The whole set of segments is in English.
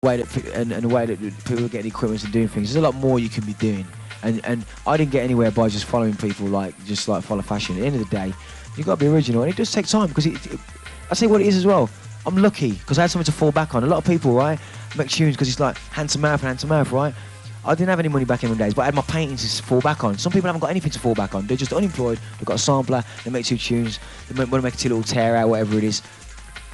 way that and the way that people are getting equipment and doing things. There's a lot more you can be doing. And I didn't get anywhere by just following people like follow fashion. At the end of the day, you've got to be original, and it does take time because I say what it is as well. I'm lucky because I had something to fall back on. A lot of people, right, make tunes because it's like hand to mouth, right? I didn't have any money back in them days, but I had my paintings to fall back on. Some people haven't got anything to fall back on. They're just unemployed. They've got a sampler. They make 2 tunes. They want to make a 2 little tear out, whatever it is.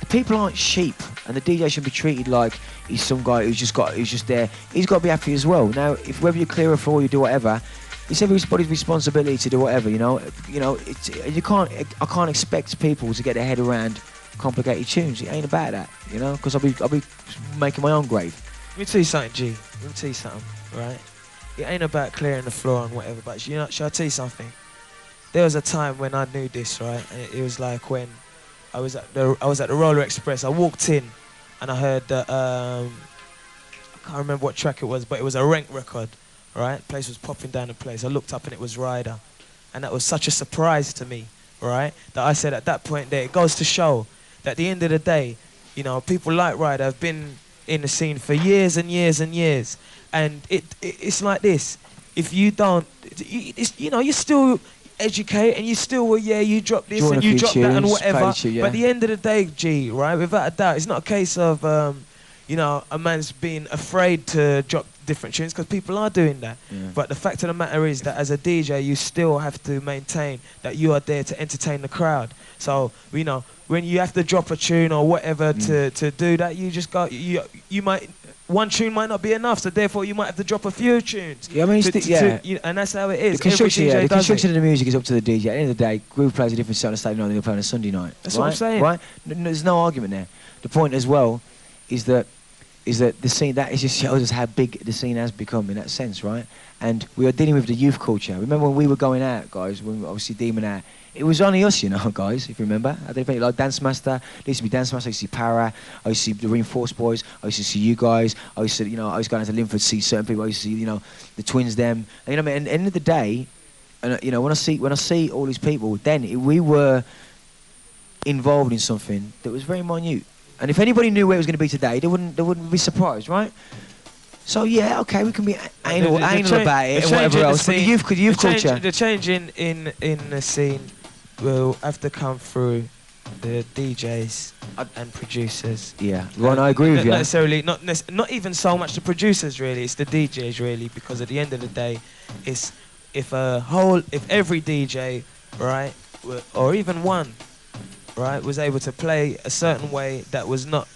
The people aren't sheep, and the DJ should be treated like he's some guy who's just there. He's got to be happy as well. Now, if whether you clear a floor, you do whatever, it's everybody's responsibility to do whatever. You know, I can't expect people to get their head around complicated tunes. It ain't about that, you know, because I'll be making my own grave. Let me tell you something, G. Let me tell you something, right? It ain't about clearing the floor and whatever, but you know, shall I tell you something? There was a time when I knew this, right? And it was like when I was at the Roller Express. I walked in and I heard the I can't remember what track it was, but it was a Rank record, right? Place was popping down the place. I looked up and it was Ryder, and that was such a surprise to me, right? That I said at that point there, it goes to show that at the end of the day, you know, people like Ryder have been in the scene for years and years and years, and it's like this. If you don't, you know, you still educate and you still, you drop this and you drop that and whatever. But at the end of the day, G, right, without a doubt, it's not a case of, you know, a man's being afraid to drop different tunes, because people are doing that. Yeah. But the fact of the matter is that as a DJ, you still have to maintain that you are there to entertain the crowd. So, you know, when you have to drop a tune or whatever to do that, you just got, you might, one tune might not be enough, so therefore you might have to drop a few tunes. Yeah, I mean, and that's how it is. The construction of the music is up to the DJ. At the end of the day, Groove plays a different set on a Saturday night than he'll play on a Sunday night. That's what I'm saying. Right? There's no argument there. The point as well is that the scene, that just shows us how big the scene has become in that sense, right? And we are dealing with the youth culture. Remember when we were going out, guys, when we were obviously Demon out, it was only us, you know, guys, if you remember. I don't think, like Dance Master, there used to be Dance Master, I used to see Para, I used to see the Reinforced Boys, I used to see you guys, I used to, you know, I was going to Linford to see certain people, I used to see, you know, the Twins, them. And, you know what I mean? And at the end of the day, and you know, when I see all these people, then we were involved in something that was very minute. And if anybody knew where it was going to be today, they wouldn't be surprised, right? So yeah, okay, we can be anal about it and whatever else. But the youth culture, the change in the scene will have to come through the DJs and producers. Yeah, Ron, I agree with you. Necessarily, not even so much the producers really. It's the DJs really, because at the end of the day, it's if every DJ, right, or even one, right, was able to play a certain way that was not,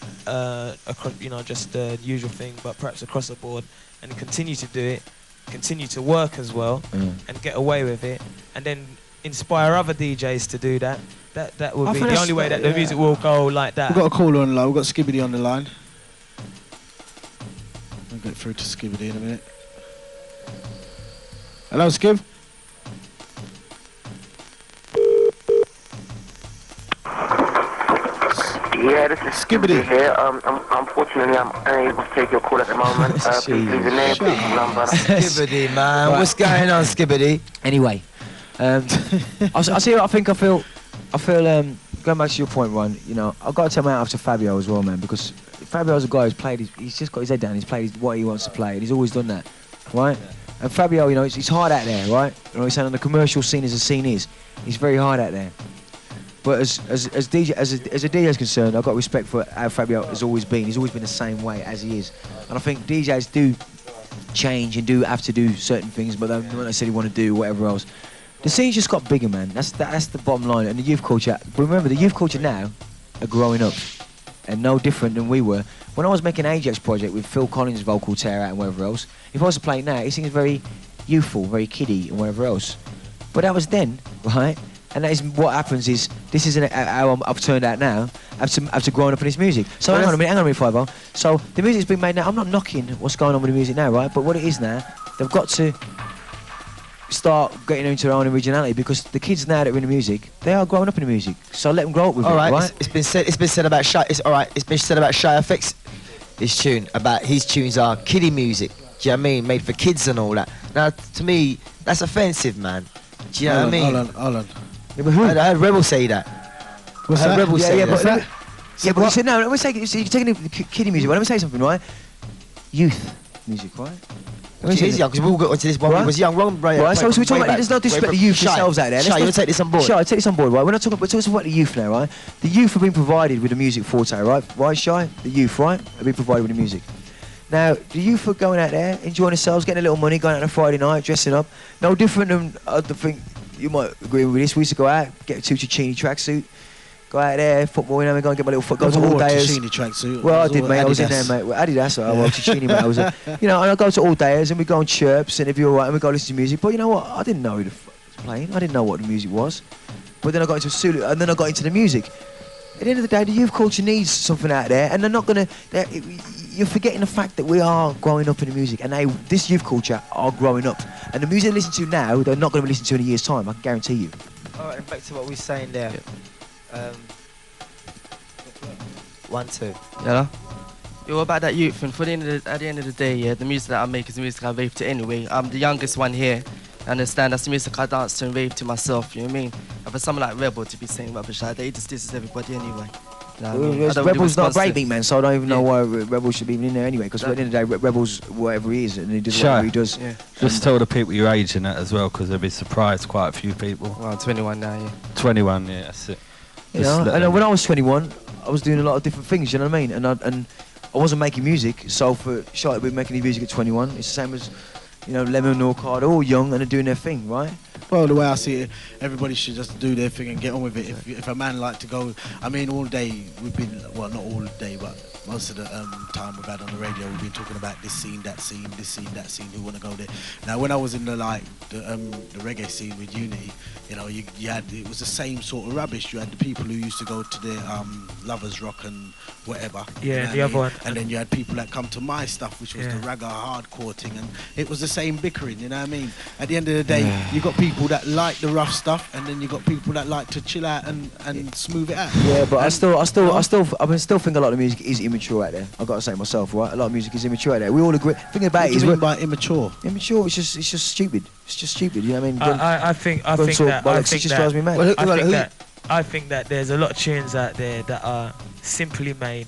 you know, just the usual thing, but perhaps across the board, and continue to do it, continue to work as well, and get away with it, and then inspire other DJs to do that. That would be the only way that the music will go like that. We've got a caller on the line. We've got Skibbity on the line. I'll get through to Skibbity in a minute. Hello, Skib. Yeah, this is Skibbity here. Unfortunately, I'm unable to take your call at the moment. Please leave your name, please number. Skibbity, man. What's going on, Skibbity? Anyway, I feel, going back to your point, Ron, you know, I've got to tell my hat off to Fabio as well, man, because Fabio's a guy who's played, he's just got his head down, he's played what he wants to play, and he's always done that, right? And Fabio, you know, it's hard out there, right? You know, he's saying on the commercial scene as the scene is, he's very hard out there. But as a DJ is concerned, I've got respect for how Fabio has always been. He's always been the same way as he is. And I think DJs do change and do have to do certain things, but they don't necessarily want to do whatever else. The scene's just got bigger, man. That's the bottom line. And the youth culture. But remember, the youth culture now are growing up, and no different than we were. When I was making Ajax project with Phil Collins' vocal tear out and whatever else, if I was to play it now, he sings very youthful, very kiddie and whatever else. But that was then, right? And that is what happens is, this isn't how I've turned out now. I've to grown up in this music. So hang on a minute, Fivo. So the music's been made now. I'm not knocking what's going on with the music now, right? But what it is now, they've got to start getting into their own originality, because the kids now that are in the music, they are growing up in the music. So let them grow up with it, right? It's been said about Shy. It's been said about Shy FX. His tune, about his tunes are kiddie music. Do you know what I mean? Made for kids and all that. Now, to me, that's offensive, man. Do you know what I mean? Hold on. Yeah, but I heard Rebel say that. What's that? Rebel say that. But you said no. Let me say, you're taking the kiddie music. Well, let me say something, right? youth music, right? Which is young, because we all got into this one. Right. We was young, wrong, right? Right, so we're talking about, there's no disrespect to the youth themselves out there. Shy, you want to take this on board? Shy, take this on board, right? We're talking about the youth now, right? The youth have been provided with the music forte, right? Right, Shy? The youth, right? Have been provided with the music. Now, the youth are going out there, enjoying themselves, getting a little money, going out on a Friday night, dressing up. No different than, I think you might agree with this. We used to go out, get a Tucci tracksuit, go out there, football, you know, go and get my little foot, go to all dayers. Tracksuit. Well, I did, mate. I was in there, mate. Well, Adidas, I was Tuccini, mate. I was, you know, and I go to all dayers and we go on chirps and if you're alright, and we go listen to music. But you know what? I didn't know who the fuck was playing. I didn't know what the music was. But then I got into Sulu, and then I got into the music. At the end of the day, the youth culture needs something out there, and they're not gonna. You're forgetting the fact that we are growing up in the music, and this youth culture are growing up, and the music they listen to now, they're not going to be listening to in a year's time. I can guarantee you. All right, and back to what we were saying there. 1, 2. Yeah. What about that youth? And at the end of the day, yeah, the music that I make is the music I rave to anyway. I'm the youngest one here. I understand that's the music I dance to and rave to myself, you know what I mean? And for someone like Rebel to be saying rubbish like that, he just disses everybody anyway. You know what I mean? I don't really Rebel's not a respond to- breakbeat man, so I don't even know why Rebel should be in there anyway. Because at the end of the day, Rebel's whatever he is, and he does Sure. whatever he does. Yeah. Just tell the people your age in that as well, because they'll be surprised. Quite a few people. Well, I'm 21 now, yeah. 21, yeah, that's it. You Just know, let and them- when I was 21, I was doing a lot of different things. You know what I mean? And I wasn't making music, so for Shy to be making his music at 21, it's the same as, you know, Lemon or Card, they're all young and they're doing their thing, right? Well, the way I see it, everybody should just do their thing and get on with it. If a man like to go, I mean, all day we've been, well, not all day, but most of the time we've had on the radio, we've been talking about this scene, that scene, this scene, that scene. Who want to go there? Now, when I was in the reggae scene with Unity, you know, you had, it was the same sort of rubbish. You had the people who used to go to the Lovers Rock and whatever. Yeah, you know the what I other mean? one. And then you had people that come to my stuff, which was Yeah. the ragga hardcore thing, and it was the same bickering. You know what I mean? At the end of the day, you got people that like the rough stuff, and then you got people that like to chill out and smooth it out. Yeah, but I And- still think a lot of the music is immature out there. I've got to say myself, right? A lot of music is immature out there. We all agree. Thing about What it do is, you mean we're by immature? immature. It's just stupid. It's just stupid. You know what I mean? I think Don't talk that bollocks, it just drives me mad. I think that there's a lot of tunes out there that are simply made.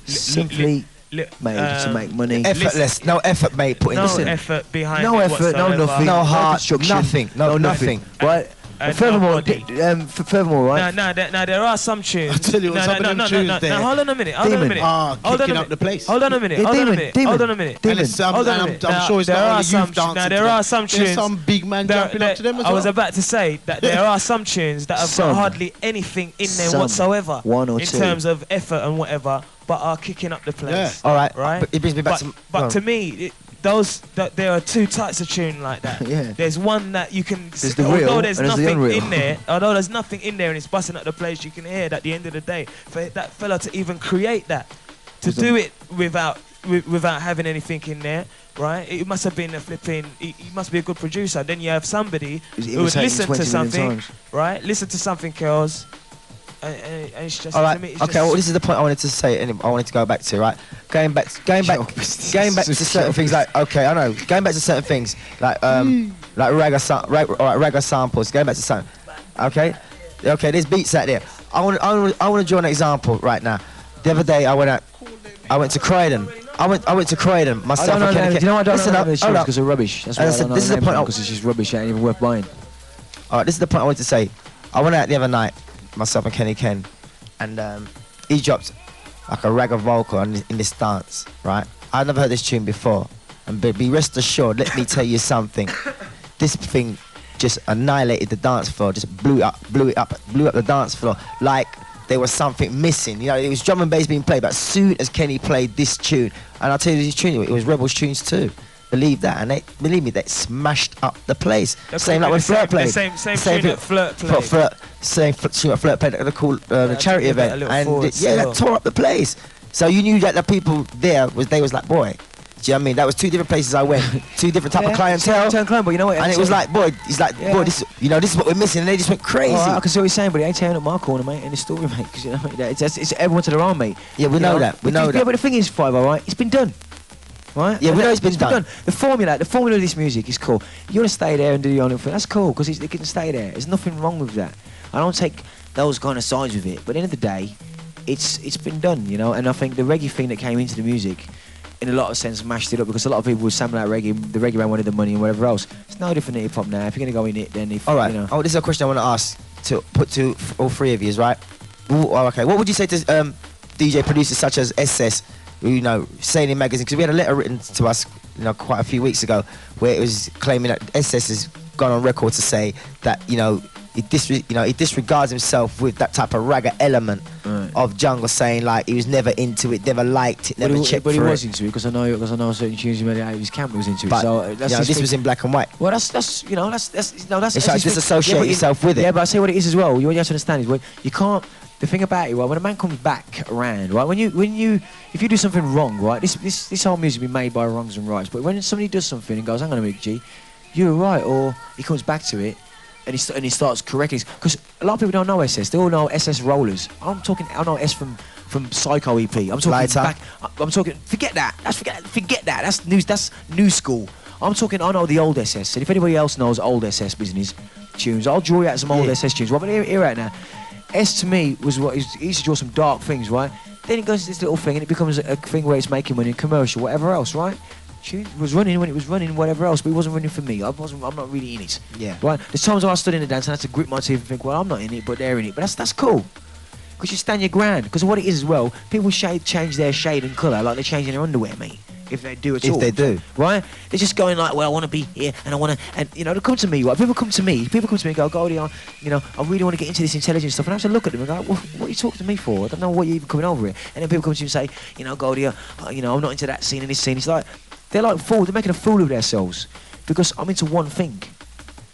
Simply made to make money. Effortless, no effort, mate. Put in No the effort behind No it effort, no whatsoever. nothing, No heart, construction, nothing, no nothing. Right? And Furthermore, nobody. furthermore, right? Now there are some tunes. I tell you what, some of them tunes there. Now, hold on a minute. Hold on a Demon. minute. Ah, Hold on a kicking minute. up the place. Hold on a minute. Yeah, Hold on a demon, minute. demon. Hold on a minute. And it's, Hold on a I'm minute. sure it's There not are only some- youth dancing. now, to there that. are some There's tunes- some big man jumping up to them as I was well. about to say that there are some tunes that have Some. got hardly anything in them Some. whatsoever. One or in two. terms of effort and whatever, but are kicking up the place. Yeah. All right, Right? But it brings me back But, to. but to me, there are two types of tune like that. Yeah. There's one that you can, There's the real although there's and there's the nothing unreal. in there, although there's nothing in there and it's busting up the place, you can hear it at the end of the day. For that fella to even create that, to do it without having anything in there, right? It must have been a flipping. He must be a good producer. Then you have somebody He's who would imitating listen 20 to million something, times. right? Listen to something else, and it's just All right. to me, it's Okay. just- Well, this is the point I wanted to say. And I wanted to go back to. Right. Going back to certain things. Like okay, I know. Going back to certain things like reggae samples. Going back to something. Okay. Okay. There's beats out there. I want to draw an example right now. The other day I went to Croydon. I went to Croydon I myself. don't know. and Kenny Do you know I don't Listen know up, the hold tunes up. because they're rubbish. That's why I Listen, don't know this is the point. because it's just rubbish. It ain't even worth buying. All right, this is the point I wanted to say. I went out the other night, myself and Kenny Ken, and he dropped like a ragga vocal in this dance, right? I'd never heard this tune before, and be rest assured, let me tell you something. This thing just annihilated the dance floor, just blew up the dance floor like there was something missing. You know, it was drum and bass being played, but as soon as Kenny played this tune, and I'll tell you this tune, it was Rebels tunes too. Believe that, and believe me, they smashed up the place. Same like when Flirt played. Same tune that Flirt played. Same tune that Flirt played at the charity give it a event, little and forward that tore up the place. So you knew that the people there was like, boy, do you know what I mean? That was two different places I went, two different type of clientele, But you know what? and it was like, boy, he's like, boy, this is what we're missing, and they just went crazy. I can see what you're saying, but it ain't tearing up my corner, mate, in the story, mate. Because you know, it's everyone to their own, mate. Yeah, we know that. We know Yeah, that. but the thing is, Five, all right, it's been done. Right? Yeah, we know it's been done. The formula of this music is cool. You want to stay there and do your own thing, that's cool, because it can stay there. There's nothing wrong with that. I don't take those kind of sides with it, but at the end of the day, it's been done, you know, and I think the reggae thing that came into the music, in a lot of sense, mashed it up because a lot of people would sample out reggae. The reggae man wanted the money and whatever else. It's no different than hip hop now. If you're gonna go in it, then if All right. you know. Oh, this is a question I want to ask to put to all three of you, right? Okay. What would you say to DJ producers such as SS, who, you know, saying in magazines? Because we had a letter written to us, you know, quite a few weeks ago, where it was claiming that SS has gone on record to say that, you know, he disregards himself with that type of ragga element of jungle, saying like he was never into it, never liked it, never checked for it. But he was into it because I know certain tunes he made out of his camp was into it. So that's this was in black and white. Well, that's it's like disassociate yourself with it. Yeah, but I say what it is as well. What you have to understand is when you can't. The thing about it, right, when a man comes back around, right, if you do something wrong, right, this whole music has been made by wrongs and rights. But when somebody does something and goes, "Hang on a minute, G, you were right," or he comes back to it. And he starts correcting, because a lot of people don't know SS. They all know SS Rollers. I know S from Psycho EP. I'm talking Lighter. back. I'm talking. Forget that. Forget that. That's new school. I know the old SS. And if anybody else knows old SS business tunes, I'll draw you out some old SS tunes. Well, but here right now, S to me was what he used to draw some dark things, right? Then it goes to this little thing, and it becomes a thing where it's making money, commercial, whatever else, right? It was running when it was running, whatever else, but it wasn't running for me. I'm not really in it. Yeah. Right? There's times I stood in the dance and I had to grip my teeth and think, well, I'm not in it, but they're in it. But that's cool. Because you stand your ground. Because what it is as well, people change their shade and colour like they're changing their underwear, mate. If they do at all. If they do. Right? They're just going like, well, I want to be here and I want to, and you know, they come to me, right? People come to me and go, Goldie, I really want to get into this intelligence stuff. And I have to look at them and go, well, what are you talking to me for? I don't know what you're even coming over here. And then people come to you and say, you know, Goldie, I'm not into that scene and this scene. It's like, they're like fools. They're making a fool of themselves because I'm into one thing: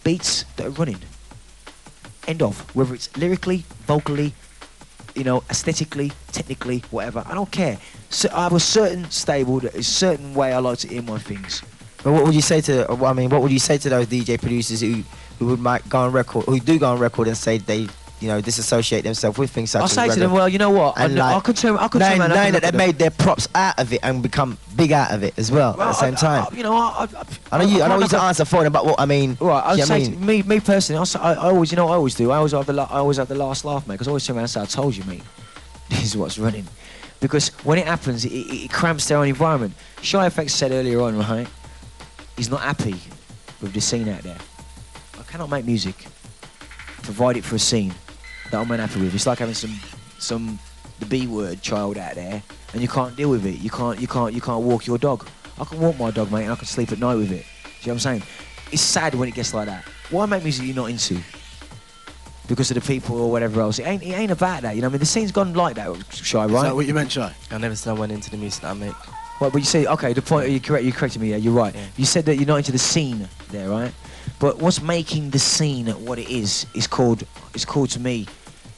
beats that are running. End of. Whether it's lyrically, vocally, aesthetically, technically, whatever. I don't care. So I have a certain stable, that is a certain way I like to hear my things. But what would you say to? What would you say to those DJ producers who might go on record, who do go on record and say they, disassociate themselves with things such as I'll say to them, well, you know what? And I could turn around that they made their props out of it and become big out of it as well at the same time. I know you to answer for them, but what I mean. Right, I'd say me personally, I always, I always do. I always have the last laugh, mate. Because I always turn around and say, I told you, mate. This is what's running. Because when it happens, it cramps their own environment. Shy FX said earlier on, right? He's not happy with the scene out there. I cannot make music, provide it for a scene that I'm unhappy with. It's like having the B word child out there, and you can't deal with it. You can't walk your dog. I can walk my dog, mate, and I can sleep at night with it. Do you know what I'm saying? It's sad when it gets like that. Why make music you're not into? Because of the people or whatever else. It ain't about that. You know what I mean? The scene's gone like that, Shy, right? Is that what you meant, Shy? I never said I went into the music that I make. Well, but you say, okay, the point, you corrected me, yeah, you're right. Yeah. You said that you're not into the scene there, right? But what's making the scene what it is called to me,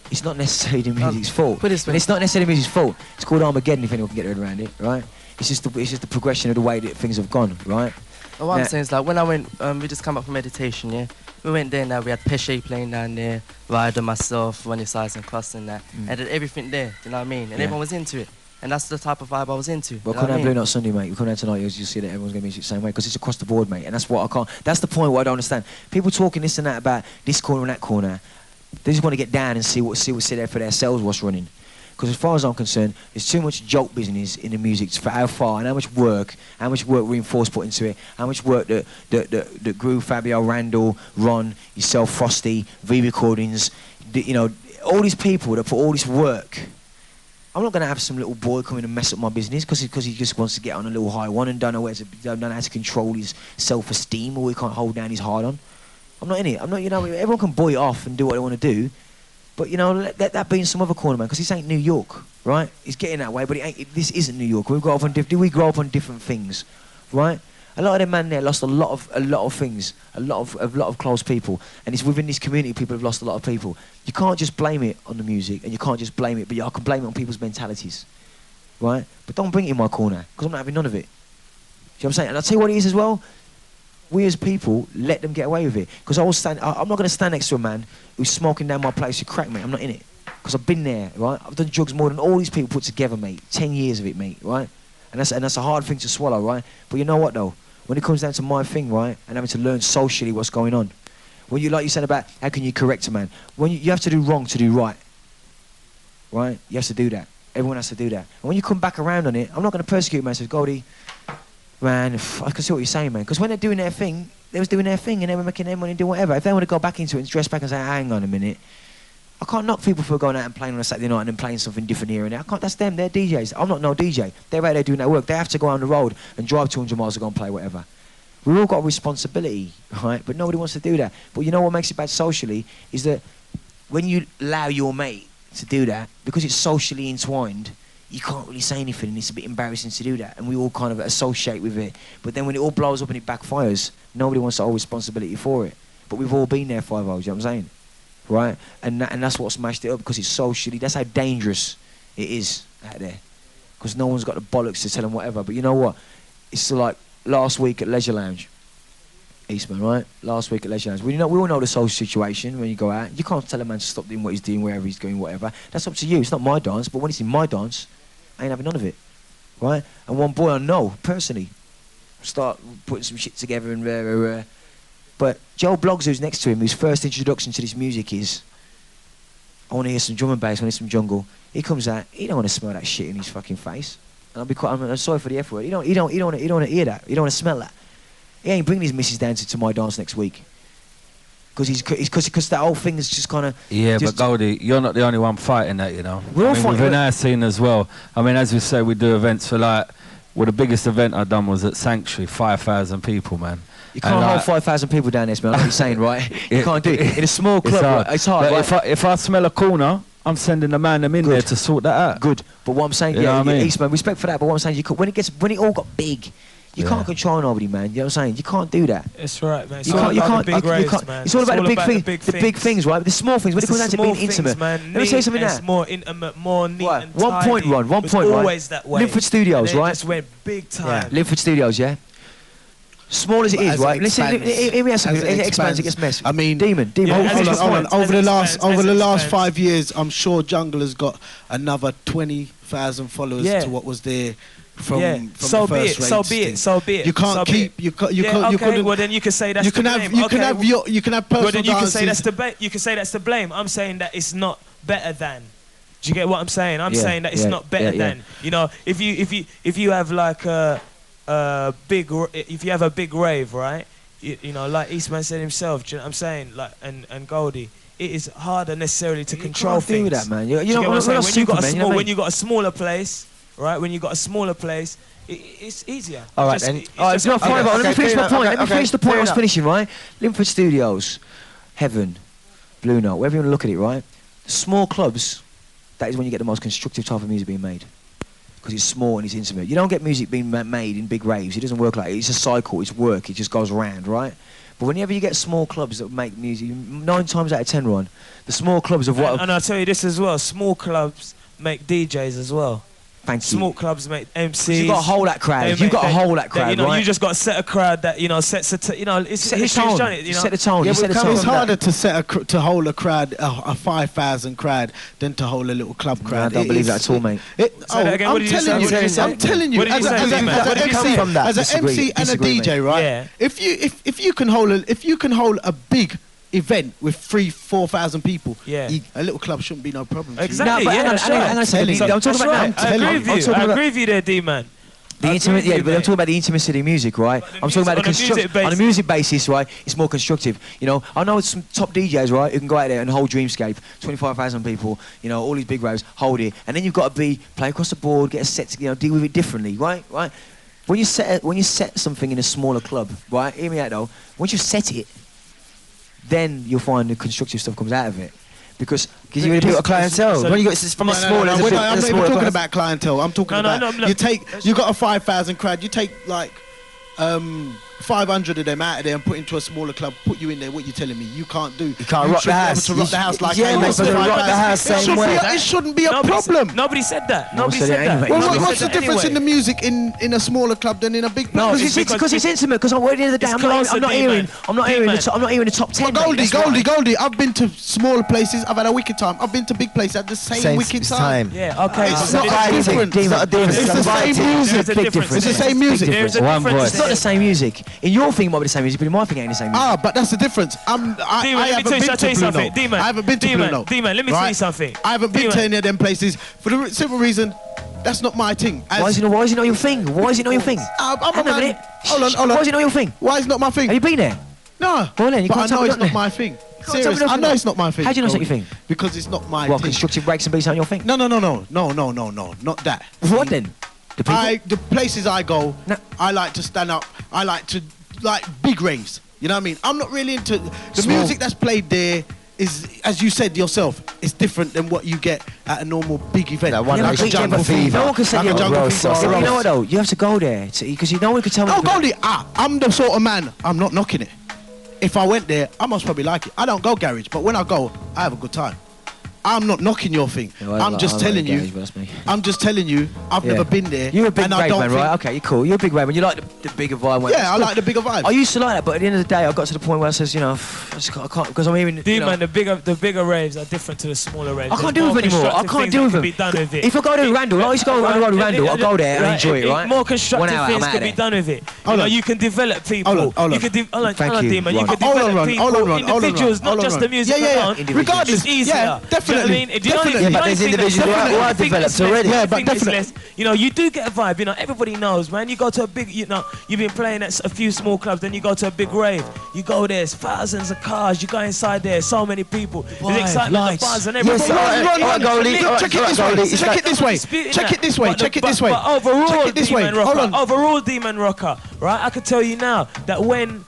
it's not necessarily the music's fault. Put it this way. It's not necessarily the music's fault. It's called Armageddon if anyone can get their head around it, right? It's just the progression of the way that things have gone, right? Well, what I'm saying is, like, when I went, we just come up from meditation, yeah? We went there now, we had Pesce playing down there, Ryder, myself, Ronnie Size and Cross and that. And did everything there, do you know what I mean? And everyone was into it. And that's the type of vibe I was into. Well, come down Blue Night Sunday, mate. You come down tonight, you'll see that everyone's going to be the same way, because it's across the board, mate. And that's what I can't. That's the point where I don't understand. People talking this and that about this corner and that corner. They just want to get down and see what's there for themselves, what's running. Because as far as I'm concerned, there's too much joke business in the music for how far and how much work Reinforced put into it, how much work that Groove, Fabio, Randall, Ron, yourself, Frosty, V Recordings, all these people that put all this work. I'm not going to have some little boy come in and mess up my business because he just wants to get on a little high one and don't know how to control his self-esteem, or he can't hold down his hard on. I'm not in it. I'm not. Everyone can boy it off and do what they want to do, but let that be in some other corner, man. Because this ain't New York, right? It's getting that way, but this isn't New York. We grow up on different things, right? A lot of them man there lost a lot of things, a lot of close people, and it's within this community people have lost a lot of people. You can't just blame it on the music, and you can't just blame it, but I can blame it on people's mentalities, right? But don't bring it in my corner, because I'm not having none of it. Do you know what I'm saying? And I'll tell you what it is as well. We as people let them get away with it, because I'm not going to stand next to a man who's smoking down my place who crack, mate. I'm not in it, because I've been there, right? I've done drugs more than all these people put together, mate. 10 years of it, mate, right? And that's a hard thing to swallow, right? But you know what though? When it comes down to my thing, right, and having to learn socially what's going on, when you said about how can you correct a man, when you have to do wrong to do right, right? You have to do that. Everyone has to do that. And when you come back around on it, I'm not going to persecute man. Says Goldie, man, I can see what you're saying, man. Because when they're doing their thing, they was doing their thing and they were making their money and doing whatever. If they want to go back into it and dress back and say, hang on a minute, I can't knock people for going out and playing on a Saturday night and then playing something different here and there. I can't. That's them. They're DJs. I'm not no DJ. They're out there doing their work. They have to go on the road and drive 200 miles to go and play whatever. We've all got a responsibility, right? But nobody wants to do that. But you know what makes it bad socially is that when you allow your mate to do that, because it's socially entwined, you can't really say anything and it's a bit embarrassing to do that. And we all kind of associate with it. But then when it all blows up and it backfires, nobody wants to hold responsibility for it. But we've all been there 5-0, you know what I'm saying? Right? And that's what smashed it up, because it's socially, that's how dangerous it is out there. Because no one's got the bollocks to tell them whatever. But you know what? It's like last week at Leisure Lounge. Eastman, right? Last week at Leisure Lounge. We all know the social situation when you go out. You can't tell a man to stop doing what he's doing, wherever he's going, whatever. That's up to you. It's not my dance, but when it's in my dance, I ain't having none of it. Right? And one boy I know, personally, start putting some shit together and rare. But Joe Bloggs, who's next to him, whose first introduction to this music is, I want to hear some drum and bass, I want to hear some jungle. He comes out, he don't want to smell that shit in his fucking face. And I'm sorry for the F word. He don't want to hear that. He don't want to smell that. He ain't bringing his missus down to my dance next week. Because that whole thing is just kind of... Yeah, but Goldie, you're not the only one fighting that, you know. We're all fighting. Within our scene as well. I mean, as we say, we do events for like... Well, the biggest event I've done was at Sanctuary, 5,000 people, man. You can't hold 5,000 people down there, man. Like you're saying, right? You can't do it. In a small club, it's hard. But if I smell a corner, I'm sending a man them in there to sort that out. Good. But what I'm saying, Eastman, respect for that. But what I'm saying, when it all got big, you can't control nobody, man. You know what I'm saying? You can't do that. It's right, man. You can't. It's all about the big things, right? But the small things. When it comes down to being intimate, let me tell you something now. It's more intimate, more neat and tidy. 1 point, Ron. 1 point, right? Always that way. Linford Studios, right? Just went big time. Linford Studios, yeah. Small as it is, right? Listen, hear me out. It expands, it gets messy. I mean, Demon. Hold on. Over the last 5 years, I'm sure Jungle has got another 20,000 followers to what was there from the first race. So be it. You can't keep. You couldn't. Well, then you can say that's the blame. You can have personal. Well, then you can say that's the you can say that's the blame. I'm saying that it's not better than. Do you get what I'm saying? I'm saying that it's not better than. You know, if you have like if you have a big rave, right? You know, like Eastman said himself. Do you know what I'm saying? Like and Goldie, it is harder necessarily to control things. You can't do that, man. You know what I'm saying? When you got a smaller place, right? When you got a smaller place, it's easier. All right, then. It's not fine. Let me finish my point. Let me finish the point I was finishing, right? Linford Studios, Heaven, Blue Note, wherever you want to look at it, right? The small clubs, that is when you get the most constructive type of music being made. Because it's small and it's intimate. You don't get music being made in big raves. It doesn't work like it. It's a cycle. It's work. It just goes around, right? But whenever you get small clubs that make music, 9 times out of 10, Ron, the small clubs of what... And I'll tell you this as well. Small clubs make DJs as well. Thank you. Small clubs make MCs. You've got to hold that crowd. You've got to hold that crowd, right? You just got to set a crowd that, sets a... it's set the tone. Set the tone. It's harder to hold a crowd, a 5,000 crowd, than to hold a little club crowd. I don't believe that at all, mate. I'm telling you, as an MC and a DJ, right? If you can hold a big event with 3,000-4,000 people, a little club shouldn't be no problem. Exactly. I'm talking about. I agree with you there, D-man. The intimate, but I'm talking about the intimacy of music, right? I'm talking about the construction. On a music basis, right? It's more constructive. You know, I know some top DJs, right, who can go out there and hold Dreamscape, 25,000 people. You know, all these big raves, hold it, and then you've got to play across the board, get a set, deal with it differently, right? When you set something in a smaller club, right? Hear me out though. Once you set it, then you'll find the constructive stuff comes out of it. Because you build a clientele. When you got from a smaller, I'm not even talking about clientele. I'm talking about you got a 5,000 crowd. You take like 500 of them out of there and put into a smaller club. Put you in there. What you telling me? You can't do. You can't rock the house. To rock the house like rock the house same way. It shouldn't be a problem. Nobody said that. Nobody said that. Well, what's the difference in the music in a smaller club than in a big? No, because it's intimate. Because at the end of the day, I'm not hearing the top 10. Goldie. I've been to smaller places. I've had a wicked time. I've been to big places. Had the same wicked time. Yeah. Okay. It's not different. It's the same music. It's the same music. It's the same music. There's a difference. It's not the same music. In your thing, it might be the same music, but in my thing, it ain't the same music. Ah, but that's the difference. I D-Man, haven't let me been tell you to Blue something. Note. D-Man, I haven't been to Blue Note. D-Man, let me tell you something. I haven't been D-Man. to any of them places for the simple reason that's not my thing. Why is it not your thing? Why is it not your thing? I'm Hang a on a man. minute. Hold on. Why is it not your thing? Why is it not my thing? Have you been there? No. Well then, you but I can't tell know me it's not not my thing. tell me Serious. nothing I know not- it's not my thing. How do you know it's not your Goldie. thing? Because it's not my What, thing. constructive breaks and beats aren't your thing? No, not that. What then? The people? The places I go, No. I like to stand up. I like to like big raves. You know what I mean? I'm not really into the Small. music that's played there. Is, as you said yourself, it's different than what you get at a normal big event. That one Yeah, like but Jungle Fever. No one can say Like a you're Jungle wrong. Fever Yeah, or but you know Rose. what though? You have to go there because no one can tell me. Oh, Goldie, I'm the sort of man, I'm not knocking it. If I went there, I must probably like it. I don't go garage, but when I go, I have a good time. I'm not knocking your thing. Yeah, well, I'm just telling you. Garage, but that's me. I'm just telling you. I've Yeah. never been there. You're a big and I rave don't man, think, right? Okay, you're cool. You're a big rave man. You like the bigger vibe. Yeah, I like the bigger vibe. I used to like that, but at the end of the day, I got to the point where I says, I can't because I'm hearing. D-Man, the bigger raves are different to the smaller raves. I can't deal with it anymore. I can't deal with them. it. Be done with it. If I go to Randall, I used to go on the road to Randall. I'll go there and enjoy it, right? More constructive 1 hour, things I'm can out be of done with it. Hold on. You can develop people. Hold on. You can hold Thank on, you, D-Man. You Ron. can Hold on, develop Ron. people, Hold on, Ron. individuals, not just the music alone. Regardless. It's easier. Yeah, definitely. Do you know what I mean? Definitely. The Yeah, but only there's thing that's- individuals who are the only thing developed that's less- already. the Yeah, only but thing that's definitely. less, you do get a vibe. Everybody knows, man. You go to a big, you've been playing at a few small clubs, then you go to a big rave. You go there, there's thousands of cars. You go inside there, so many people. There's excitement, lights. the buzz, and Yes, everything. Alright, Goldie. Check it this way. Check it this way. Check it this way. Check it this way. But overall, Check it this way. Demon Hold Rocker, on. overall, Demon Rocker, right? I can tell you now that when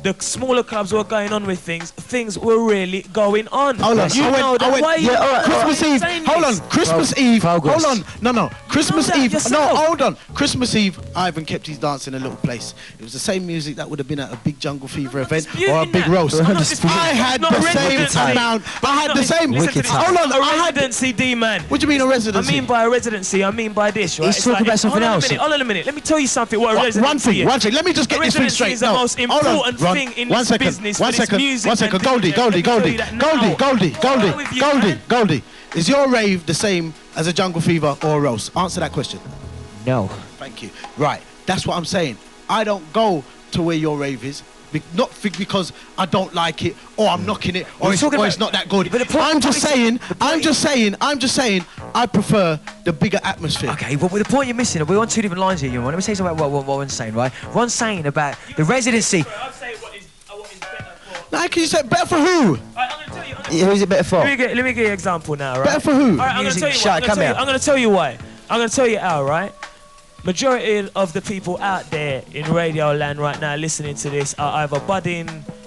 the smaller clubs were going on with things were really going on. Hold on. You know that. Why yeah, you Christmas Eve. saying Hold on. this? Christmas Eve. Progress. Hold on. No. Christmas that Eve. No, yourself. hold on. Christmas Eve, Ivan kept his dance in a little place. It was the same music that would have been at a big Jungle Fever event or a disputing big that. roast. I'm not disputing I that. had Not the same residency. amount. I had the same. Listen to this. Hold on. A I had. residency, D-Man. What do you mean a I residency? mean by a residency, I mean by this, right? He's It's talking about something else. Hold on a minute. Let me tell you something. What a One residency thing. is. One thing. Let me just get this thing Residency straight. is the most hold on, important Ron. thing in One this second. business, One for this second. music One second. and Goldie. thing. Let me tell you that now. Goldie. Is your rave the same as a Jungle Fever or a roast? Answer that question. No. Thank you. Right. That's what I'm saying. I don't go to where your rave is. Not because I don't like it or I'm knocking it or, it's not that good. But the point- I'm just saying I prefer the bigger atmosphere. Okay, well, the point you're missing, we're on two different lines here, you. Let me say something about what Ron's saying, right? Ron's saying about the residency. I'm saying what is better for. Now, can you say better for who? I'm going to tell you. Yeah, who's it better for? Let me give you an example now, right? Better for who? All right, I'm going to Music, tell you shut, why. come here. I'm going to tell you why. I'm going to tell you how, right? Majority of the people out there in radio land right now listening to this are either budding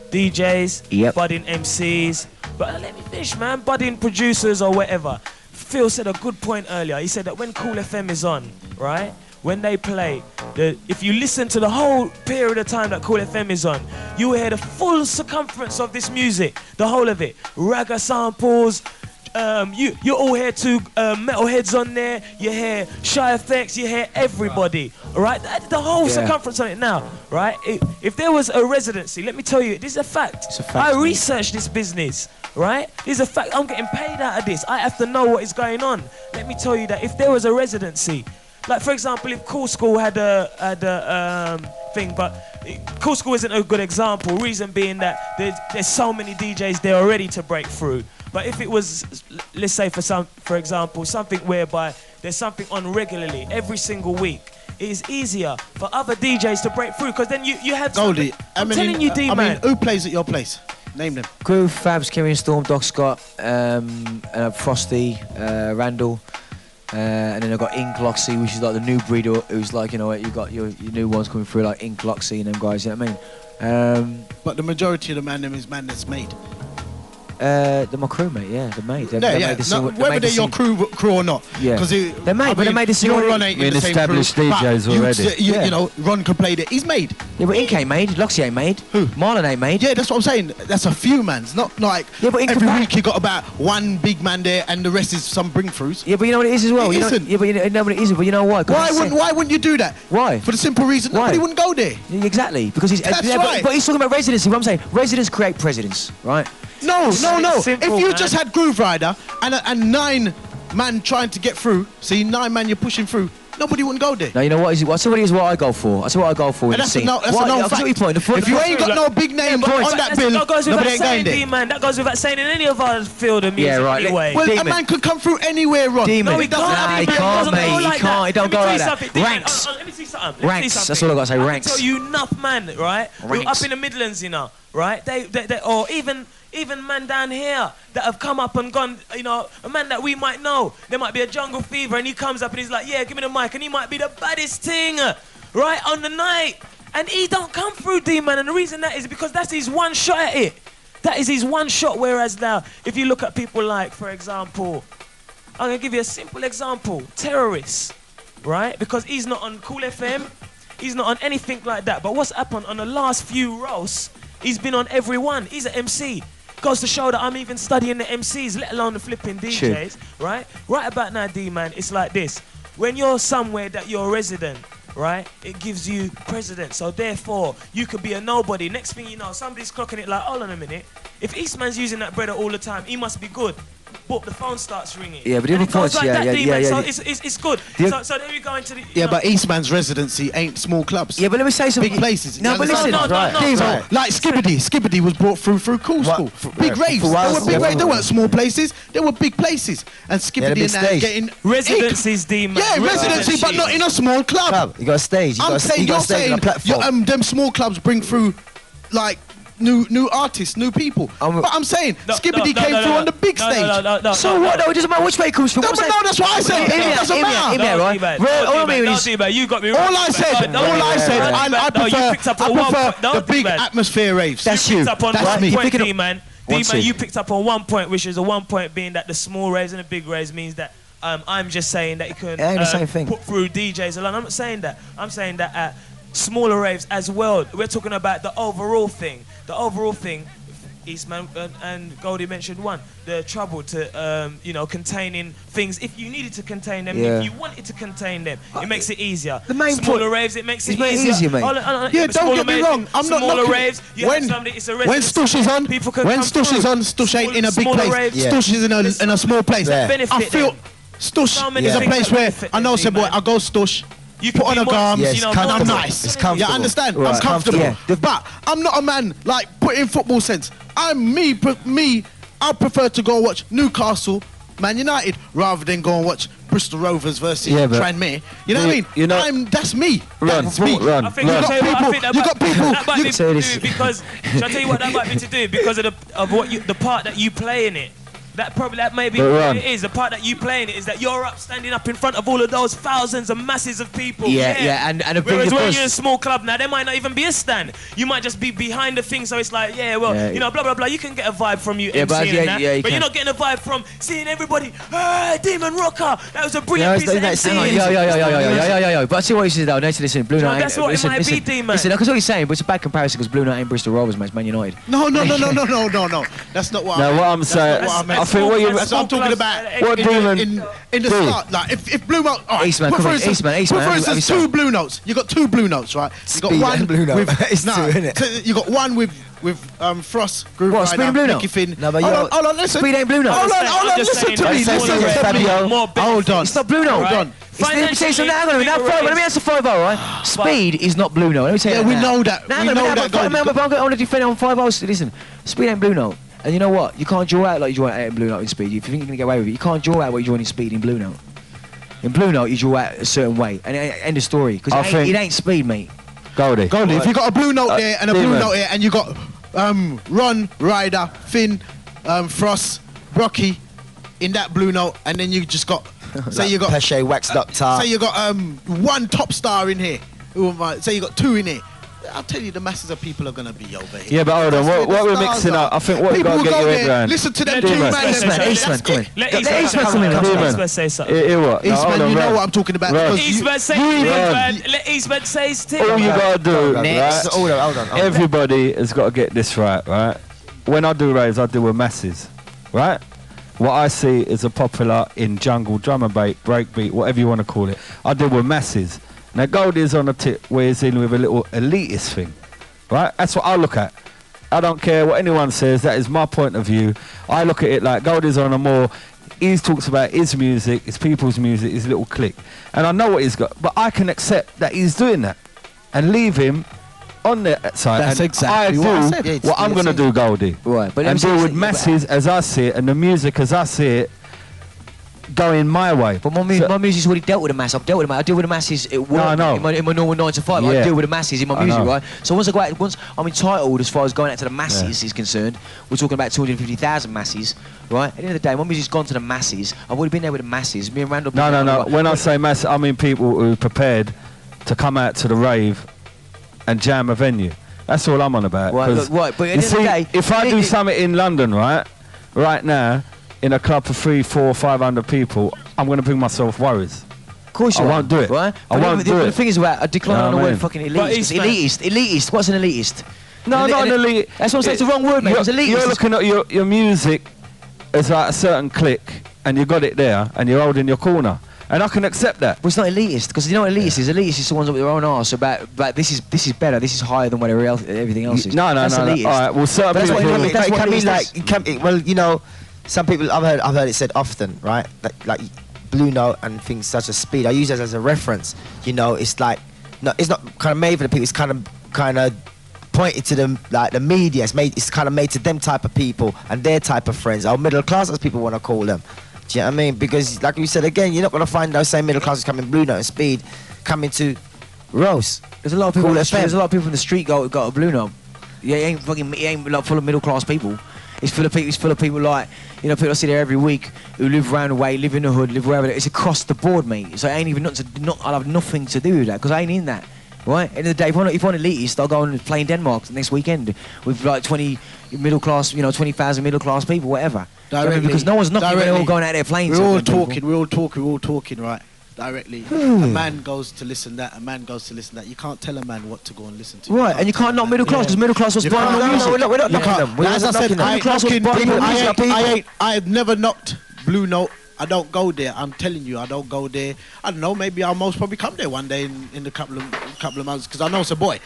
DJs, Yep. budding MCs, but let me finish, man, budding producers or whatever. Phil said a good point earlier. He said that when KoolFM is on, right? When they play, if you listen to the whole period of time that KoolFM is on, you will hear the full circumference of this music, the whole of it. Ragga samples, you all hear two metalheads on there, you hear Shy Effects, you hear everybody, right? The whole circumference on it now, right? If there was a residency, let me tell you, this is a fact. It's a fact, I mate. researched this business, right? This is a fact. I'm getting paid out of this. I have to know what is going on. Let me tell you that if there was a residency, like for example, if Cool School had a thing, but Cool School isn't a good example. Reason being that there's so many DJs there already to break through. But if it was, let's say for example, something whereby there's something on regularly every single week, it is easier for other DJs to break through because then you have. Goldie, I'm telling you, D-Man. who plays at your place? Name them. Groove, Fabs, Kieran Storm, Doc Scott, Frosty, Randall, and then I've got Ink Loxy, which is like the new breed who's like, you got your new ones coming through like Ink Loxy and them guys, you know what I mean? But the majority of the man is man that's made. They're my crewmate, yeah, they're made. They Yeah. made the No, single- they whether made the they're your single- crew or not. Yeah. Because They're made, but they made the single- Ron ain't I mean, in the same established crew, but DJs you- already. You, you know, Ron can play it. He's made. Yeah, but Ink ain't made, Loxy ain't made. Who? Marlon ain't made. Yeah, that's what I'm saying. That's a few mans, not like Yeah, but in every compa- week you got about one big man there and the rest is some bring-throughs. Yeah, but you know what it is as well. It You know, isn't. yeah, but you know what it is. But you know why? 'Cause Why wouldn't you do that? Why? For the simple reason Why? nobody wouldn't go there. Yeah, exactly, because he's. That's yeah, right. But he's talking about residency. What I'm saying, residents create presidents, right? No. simple, If you man. just had Groove Rider and 9 man trying to get through, see 9 man you're pushing through, nobody wouldn't go there. No, you know what is it? I'll tell you what I go for. I'll tell you what I go for in And the that's scene. that's a What- known I'll tell you fact. what your point. If you ain't got no big name Yeah, on that bill, That goes nobody without ain't going saying, there. D-man. That goes without saying in any of our field of music Yeah, right. anyway. Well, Demon. a man could come through anywhere, Ron. Demon. No, he can't. Nah, he D-man. It can't, doesn't mate. go He like can't. that. He don't Let me go tell like you that. something, D-man. Ranks. Let me see something. Let me see Ranks. something. That's all I gotta say. I Ranks. can tell you enough, man, right? Who Ranks. up in the Midlands, you know, right? They or even man down here that have come up and gone, you know, a man that we might know. There might be a Jungle Fever and he comes up and he's like, yeah, give me the mic, and he might be the baddest thing, right, on the night. And he don't come through, D-man, and the reason that is because that's his one shot at it. That is his one shot, whereas now, if you look at people like, for example, I'm going to give you a simple example, Terrorists, right? Because he's not on KoolFM, he's not on anything like that. But what's happened on the last few roasts, he's been on every one. He's an MC. Goes to show that I'm even studying the MCs, let alone the flipping DJs, right? Right about now, D-man, it's like this. When you're somewhere that you're a resident, right, it gives you precedence. So therefore, you could be a nobody. Next thing you know, somebody's clocking it like, hold on a minute. If Eastman's using that bread all the time, he must be good. But the phone starts ringing. Yeah, but the And other it goes points, like yeah, that, yeah, D-man. yeah, So yeah. it's good. The- So then we go into the... Yeah, know, but Eastman's residency ain't small clubs. Yeah, but let me say something. Big places. No, You but listen. understand? No, Dave, right. like Skibbity was brought through Cool School. Big raves. for There us, were big yeah. raves. There weren't small places. There were big places. And Yeah, the Skibbity big and that stage. getting Residencies, D-man. Yeah, residency, but not in a small club. Club, you got a stage. You I'm got a, saying you got you're a stage saying and a platform. them small clubs bring through like new artists, new people. But I'm saying Skibbity came through on the big stage. So what? No, it doesn't matter which way it comes from. No, What's but that? no, that's what I said. It doesn't matter. You got me wrong. All I said, I prefer the big atmosphere raves. That's you. Up on That's one me. point, Picking up- D-man. One D-man, you second. picked up on 1 point, which is the 1 point being that the small raves and the big raves means that I'm just saying that you can It ain't the same thing. put through DJs alone. I'm not saying that. I'm saying that at smaller raves as well. We're talking about the overall thing. The overall thing, Eastman and Goldie mentioned one, the trouble to, containing things. If you needed to contain them, Yeah. if you wanted to contain them, it makes it easier. The main Smaller point- raves, it makes It's it made easier. easier, mate. Yeah, don't get me wrong. I'm not smaller knocking it. raves. You have somebody, it's a When residency. Stush is on, People can when come Stush through. is on, Stush ain't in a big Smaller place. raves. Yeah. Stush is in a small place. Yeah. Benefit I feel them. Stush So many is a things place that where benefit I know, them, say, boy, man. I go Stush. You Put can on be a more- garms, Yeah, it's I'm comfortable. nice. It's comfortable. You understand? Right. I'm comfortable. Yeah. But I'm not a man like put in football sense. I prefer to go watch Newcastle, Man United, rather than go and watch Bristol Rovers versus Yeah, but- Tranmere. You know what I mean? You know- That's me. Run, That's me. run, I think run. I'll tell you what, I think You got people- that might be Say to this. do because shall I tell you what that might be to do because of the part that you play in it. That may be But what Ron- it is. The part that you play in it is that you're standing up in front of all of those thousands and masses of people. Yeah, and a Whereas bigger when buzz. you're in a small club now, there might not even be a stand. You might just be behind the thing, so it's like, Yeah. blah blah blah. You can get a vibe from you, Yeah, but MCing yeah, and that, yeah, you but you're can. not getting a vibe from seeing everybody. Hey, Demon Rocker, that was a brilliant Yeah, piece of that's MCing. Yo. But I see what you said though. Listen, Blue No, Knight. that's what it might be, D-man. Listen, because what you're saying, but it's a bad comparison because Blue Knight ain't Bristol Rovers, mate. It's Man United. No. That's not what I No, meant. what I'm saying, what I meant. I think what you, That's what I'm talking about. What Demon In the do? start, like if Blue Note, all right, Eastman, put come for on, instance, Eastman, put for have instance you two Blue Notes. You got two Blue Notes, right? You got Speed one and Blue Note. with It's two, innit? so you got one with Frost, Groove What, Rider, Speed and Blue Note? Mickey Finn. No, but hold on, listen. Speed ain't Blue Note. Hold on, I'm just listen saying to me. that Listen smaller to me. raves more Hold on. It's not Blue Note. Right. Hold on. Let me say something. Hang on a minute. Now, Financially, let me answer 5-0, right? Speed is not Blue Note. Let me tell you Yeah, that we now. know that. Now, We no, know no, that, but Goldie. I'm going to defend it on 5-0. Listen, Speed ain't Blue Note. And you know what? You can't draw out like you draw out in Blue Note in Speed. If you think you're going to get away with it, you can't draw out what you draw in Speed in Blue Note. In Blue Note, you draw out a certain way. And end of story. Because it ain't Speed, mate. Goldie. Goldie, if you got a Blue Note there and a Blue Demon. Note here, and you got Ron, Ryder, Finn, Frost, Brocky in that Blue Note, and then you just got, say you got, Pesce waxed up top. say you got one top star in here. Say you got two in here. I'll tell you, the masses of people are gonna be over here. Yeah, but hold on. That's What where the we're stars mixing are. up, I think what you People got to will get go your head there, around. listen to them Let two Demon man. Eastman, come on. Let Eastman Eastman come in, come come on. on. Eastman say something. Hear what? No, hold Eastman, on, you know Ron. what I'm talking about. Ron. because you- Eastman say you- man. Let Eastman say his thing. All you got to do, Next. right? Hold on. Everybody has got to get this right. When I do raves, I deal with masses, right? What I see is a popular in jungle, drum and bass, breakbeat, whatever you want to call it. I deal with masses. Now Goldie is on a tip where he's in with a little elitist thing, right? That's what I look at. I don't care what anyone says. That is my point of view. I look at it like Goldie's on a more he talks about his music, his people's music, his little clique. And I know what he's got, but I can accept that he's doing that and leave him on the side. That's and exactly what I said. what I'm going to do, Goldie. Right, but And deal with masses as I see it and the music as I see it going my way. But my music's already dealt with the mass. I've dealt with the mass. I deal with the masses at work. No, I know. In my normal 9 to 5. I Yeah. deal with the masses in my I music, know. right? So once I'm entitled as far as going out to the masses is concerned, we're talking about 250,000 masses, right? At the end of the day, my music's gone to the masses. I've already been there with the masses. Me and Randall. No. When I say mass, I mean people who are prepared to come out to the rave and jam a venue. That's all I'm on about. Right, 'Cause look, right, but at you the end of the see, day, if I do something in London, right now, in a club for 300, 400, 500 people, I'm going to bring myself worries. Of course you I are, won't do it. Right? I won't do the it. thing is about, I decline You know on the what I word mean? fucking elitist. But It's Eastman- elitist. What's an elitist? No, not an elite. That's what I'm saying. It's the wrong word, mate. You're, It's elitist. you're looking at your music as like a certain clique, and you got it there, and you're holding your corner. And I can accept that. Well, it's not elitist, because you know what elitist is? Elitist is the ones up with their own arse about this is better, this is higher than whatever else, everything else is. No. That's elitist. All right. Well, certain But that's what people. elitist- that's It what can be elitist like, is. well, you know, some people I've heard it said often, right? Like Blue Note and things such as Speed. I use it as a reference. You know, it's like, no, it's not kind of made for the people. It's kind of pointed to them, like the media. It's kind of made to them type of people and their type of friends, or middle class as people want to call them. Do you know what I mean? Because like you said again, you're not going to find those same middle classes coming Blue Note and Speed coming to Rose. There's a lot of people. Cool on the street, FM. there's a lot of people in the street got a blue knob. Yeah, it ain't like full of middle class people. It's full of people. It's full of people like, you know, people I see there every week who live around the way, live in the hood, live wherever. It's across the board, mate. So it ain't even I'll have nothing to do with that because I ain't in that. Right? End of the day, if I'm an elitist, I'll go and play in Denmark next weekend with like 20 middle class, 20,000 middle class people, whatever. Directly. Because no one's knocking. They're all going out there playing. We're to all them people. talking. We're all talking, right? Directly. A man goes to listen that. A man goes to listen that. You can't tell a man what to go and listen to. Right, and you can't knock middle class because middle class was You buying can't- the music. No, we're not You knocking can't- them. We're As I not said, knocking them. I ain't Middle class was knocking buying people. the music, people. I have never knocked Blue Note. I don't go there. I'm telling you, I don't go there. I don't know. Maybe I'll most probably come there one day in a couple of months because I know it's a boy.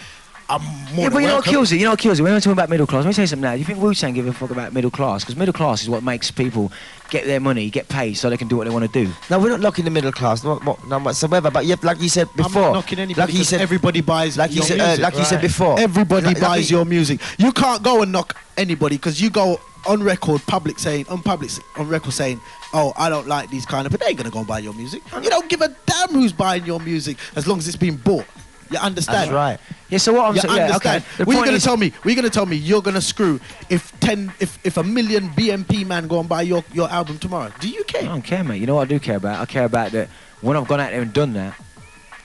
I'm more Yeah, than but you know what welcome. kills it? You know what kills it? When we're talking about middle class, let me say something now. Do you think Wu-Tang give a fuck about middle class? Because middle class is what makes people get their money, get paid, so they can do what they want to do. No, we're not knocking the middle class, not whatsoever. But like you said before, I'm not knocking anybody. like you said, everybody buys. like you your said, music, like you said right? before, Everybody Like buys you- your music. You can't go and knock anybody because you go on record, on record saying, "Oh, I don't like these kind of," but they ain't gonna go and buy your music. You don't give a damn who's buying your music as long as it's being bought. You understand? That's right. Yeah, so what I'm You saying, yeah, understand? okay. The Were you point gonna is- tell me? Were you gonna tell me you're gonna screw if a million BMP man go and buy your album tomorrow? Do you I care? don't care, mate. You know what I do care about? I care about that when I've gone out there and done that,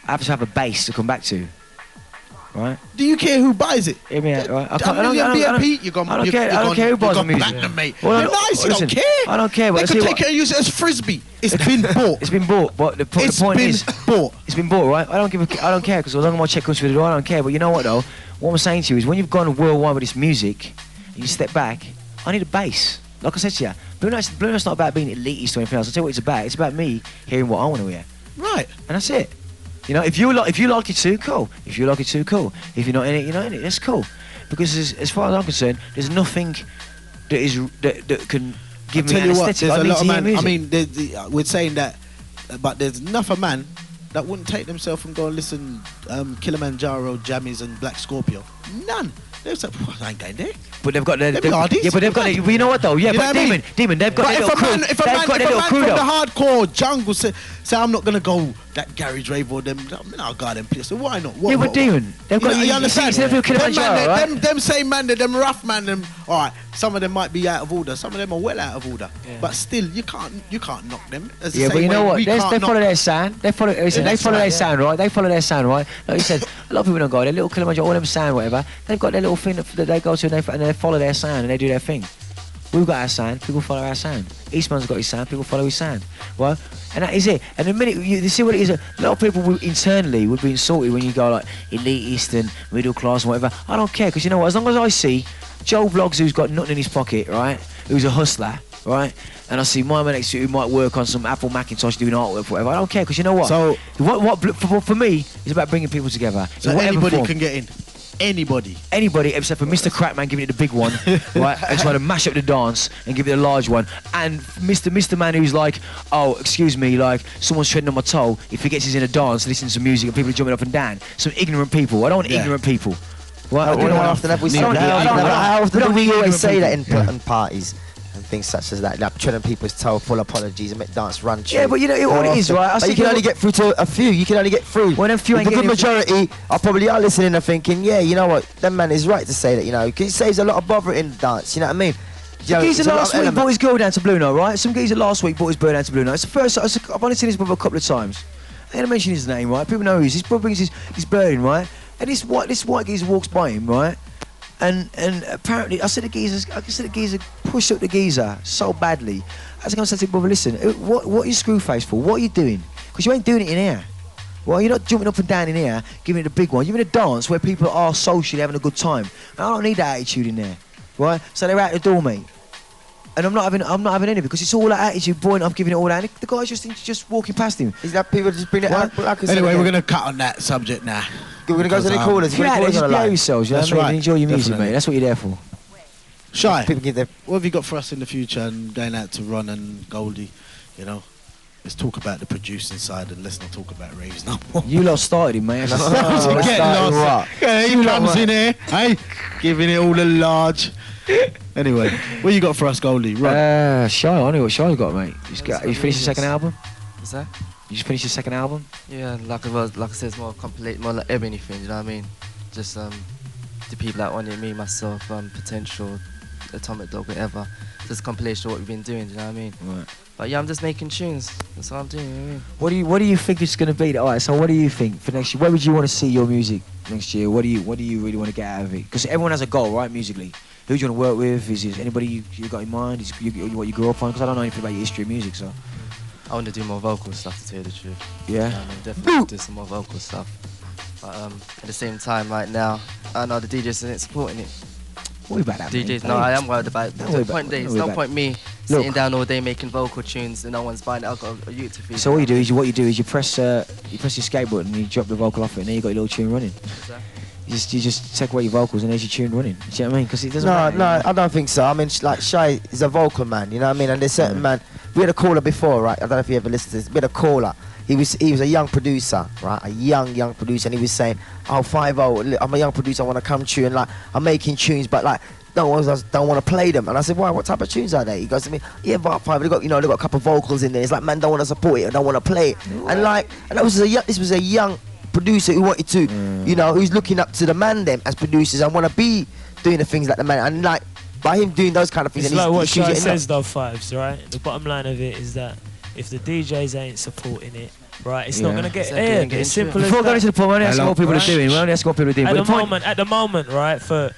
I have to have a base to come back to. Right? Do you care who buys it? Hear me out, right? A million BMP, you're gonna. I don't care. I don't care who buys the back music. them, mate. Well, You're nice. You listen, don't care. I don't care, but They I could see take it and use it as frisbee. It's been bought. It's been bought, but the point is, bought. it's been bought, right? I don't care because as long as my check comes through the door, I don't care. But you know what though? What I'm saying to you is, when you've gone worldwide with this music, and you step back, I need a base. Like I said to you, Blue Note's not about being elitist or anything else. I'll tell you what it's about. It's about me hearing what I want to hear, Right. and that's it. You know, if you like it too, cool. If you like it too, cool. If you're not in it, you're not in it. That's cool. Because as far as I'm concerned, there's nothing that can give me Tell an you what, aesthetic. there's I a need lot to of hear man. music. I mean, we're saying that, but there's enough of man that wouldn't take themselves and go and listen Kilimanjaro, Jammies, and Black Scorpio. None. They say, I ain't going there. But they've got their, Them artists. yeah, but they've got their, but you know what though? Yeah, You know but what I mean? Demon, they've got But their if little a man, crew. if a They've man, got their if a little man crew from the though. hardcore jungle say I'm not gonna go that garage rave or them, I'll go them place. So why not? What, Yeah, but Demon, they've got you understand? See, they've got Kilimanjaro, right? Them same man, them rough man, them. All right, some of them might be out of order. Some of them are well out of order. Yeah. But still, you can't knock them. As the Yeah, same but you know way what? we They can't follow knock- their sound. They follow. Listen, they that's follow right, their yeah. sound, right? They follow their sound, right? Like you said, a lot of people don't go. Their little Kilimanjaro, all them sound, whatever. They've got their little thing that they go to, and they follow their sound and they do their thing. We've got our sound. People follow our sound. Eastman's got his sound. People follow his sound, right? And that is it. And the minute you see what it is, a lot of people internally would be insulted when you go like elitist and middle class and whatever. I don't care because you know what? As long as I see Joe Vlogs, who's got nothing in his pocket, right? Who's a hustler, right? And I see my man next to who might work on some Apple Macintosh doing artwork, whatever. I don't care because you know what? So what for me, it's about bringing people together. So in whatever anybody form. can get in. Anybody. Anybody except for Mr. Crackman giving it the big one, right, and trying to mash up the dance and give it a large one, and Mr. Man who's like, oh, excuse me, like someone's treading on my toe. If he gets us in a dance, listening to music, and people are jumping up and down. Some ignorant people. I don't want ignorant people. Right? How often have we seen that? How often do we always say that in parties? And things such as that, like treading people's toe, full apologies, and make dance run. Yeah, but you know what it is, right? But you can only get through to a few. You can only get through. Well, them few ain't the good getting majority are probably listening and thinking, yeah, you know what, that man is right to say that. You know, 'cause it saves a lot of bother in the dance. You know what I mean? Some geezer last week brought his girl down to Blue Note, right? Some geezer last week brought his bird down to Blue Note. It's the first. I've only seen this brother a couple of times. I ain't gonna mention his name, right? People know who he is. His brother brings his bird in, right? And this white geezer walks by him, right? And apparently, I said the geezer pushed up the geezer so badly. I was going to say to him, brother, listen, what are you screw face for? What are you doing? Because you ain't doing it in here. Well, you're not jumping up and down in here, giving it a big one. You're in a dance where people are socially having a good time. And I don't need that attitude in there, right? So they're out the door, mate. And I'm not having any because it's all that attitude, boy, I'm giving it all out. The guy's just walking past him. Is that people just bring it out? Anyway, we're going to cut on that subject now. We're going to go to the callers. Yeah, just behave yourselves, you know what I mean? right. Enjoy your music, Definitely. mate. That's what you're there for. Shy, People get their what have you got for us in the future and going out to Ron and Goldie, you know? Let's talk about the producing side and let's not talk about raves no more. You lot started it, mate. Get lost. Yeah, he comes in here, hey, giving it all a large. Anyway, what you got for us, Goldie? Ron? Shy, I know what Shy's got, mate. You finished your second album? What's that? You just finished your second album? Yeah, like I said, it's more complete, more like anything. You know what I mean? Just the people that wanted me, myself, Potential, Atomic Dog, whatever. Just a compilation of what we've been doing. You know what I mean? Right. But yeah, I'm just making tunes. That's what I'm doing. You know what I mean? What do you think it's going to be? All right, so what do you think for next year? Where would you want to see your music next year? What do you really want to get out of it? Because everyone has a goal, right, musically. Who do you want to work with? Is it anybody you got in mind? Is what you grew up on? Because I don't know anything about your history of music, so. I want to do more vocal stuff, to tell you the truth. Yeah? I mean, definitely do some more vocal stuff. But at the same time, right now, I know the DJs isn't supporting it. Worry about that, DJs, mate. no, I am worried about it. Don't worry The point about it. is, Don't worry no point me Look. sitting down all day making vocal tunes and no one's buying it. I've got a youth to feed. So what you do is you press your escape button and you drop the vocal off it and then you got your little tune running. You just take away your vocals and there's your tune running. Do you know what I mean? Because it doesn't matter. No, I don't think so. I mean, like Shy is a vocal man, you know what I mean? And there's certain man. We had a caller before, right? I don't know if you ever listened to this. We had a caller. He was a young producer, right? A young producer, and he was saying, "Oh, 5-0, I'm a young producer. I want to come to you and like I'm making tunes, but like no one don't want to play them." And I said, "Why? What type of tunes are they?" He goes to me, "Yeah, but 5, they got they got a couple of vocals in there. It's like man don't want to support it, and don't want to play it." And this was a young producer who wanted to, who's looking up to the man them as producers and want to be doing the things like the man. And like by him doing those kind of things, It's and like what he's Shy getting says though, Fives, right? The bottom line of it is that if the DJs ain't supporting it, right, it's not going to get Exactly, aired. get It's into it. simple as Before that. going to the point, we only ask what people are doing. We only ask what people are doing. At But the point- moment, right, for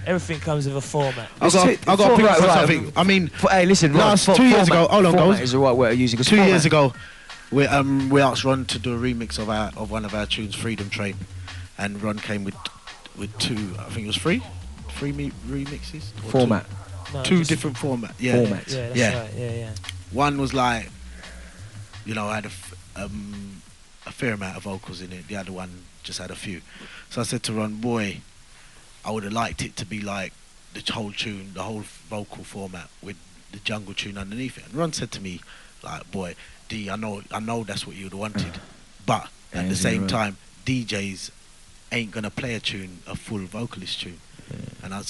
everything comes with a format. I've got to pick up something. I mean, Hey, listen, last 2 years ago, hold on, format Gold. is the right word of using. 2 years ago, we asked Ron to do a remix of one of our tunes, Freedom Train, and Ron came with two. I think it was three remixes. Or Format. No, Two just- different formats. Yeah. Formats. Yeah, that's Yeah. right. Yeah. One was like, had a fair amount of vocals in it. The other one just had a few. So I said to Ron, boy, I would have liked it to be like the whole tune, the whole vocal format with the jungle tune underneath it. And Ron said to me, like, boy, D, I know that's what you'd have wanted, but at the same time, DJs ain't gonna play a full vocalist tune. And I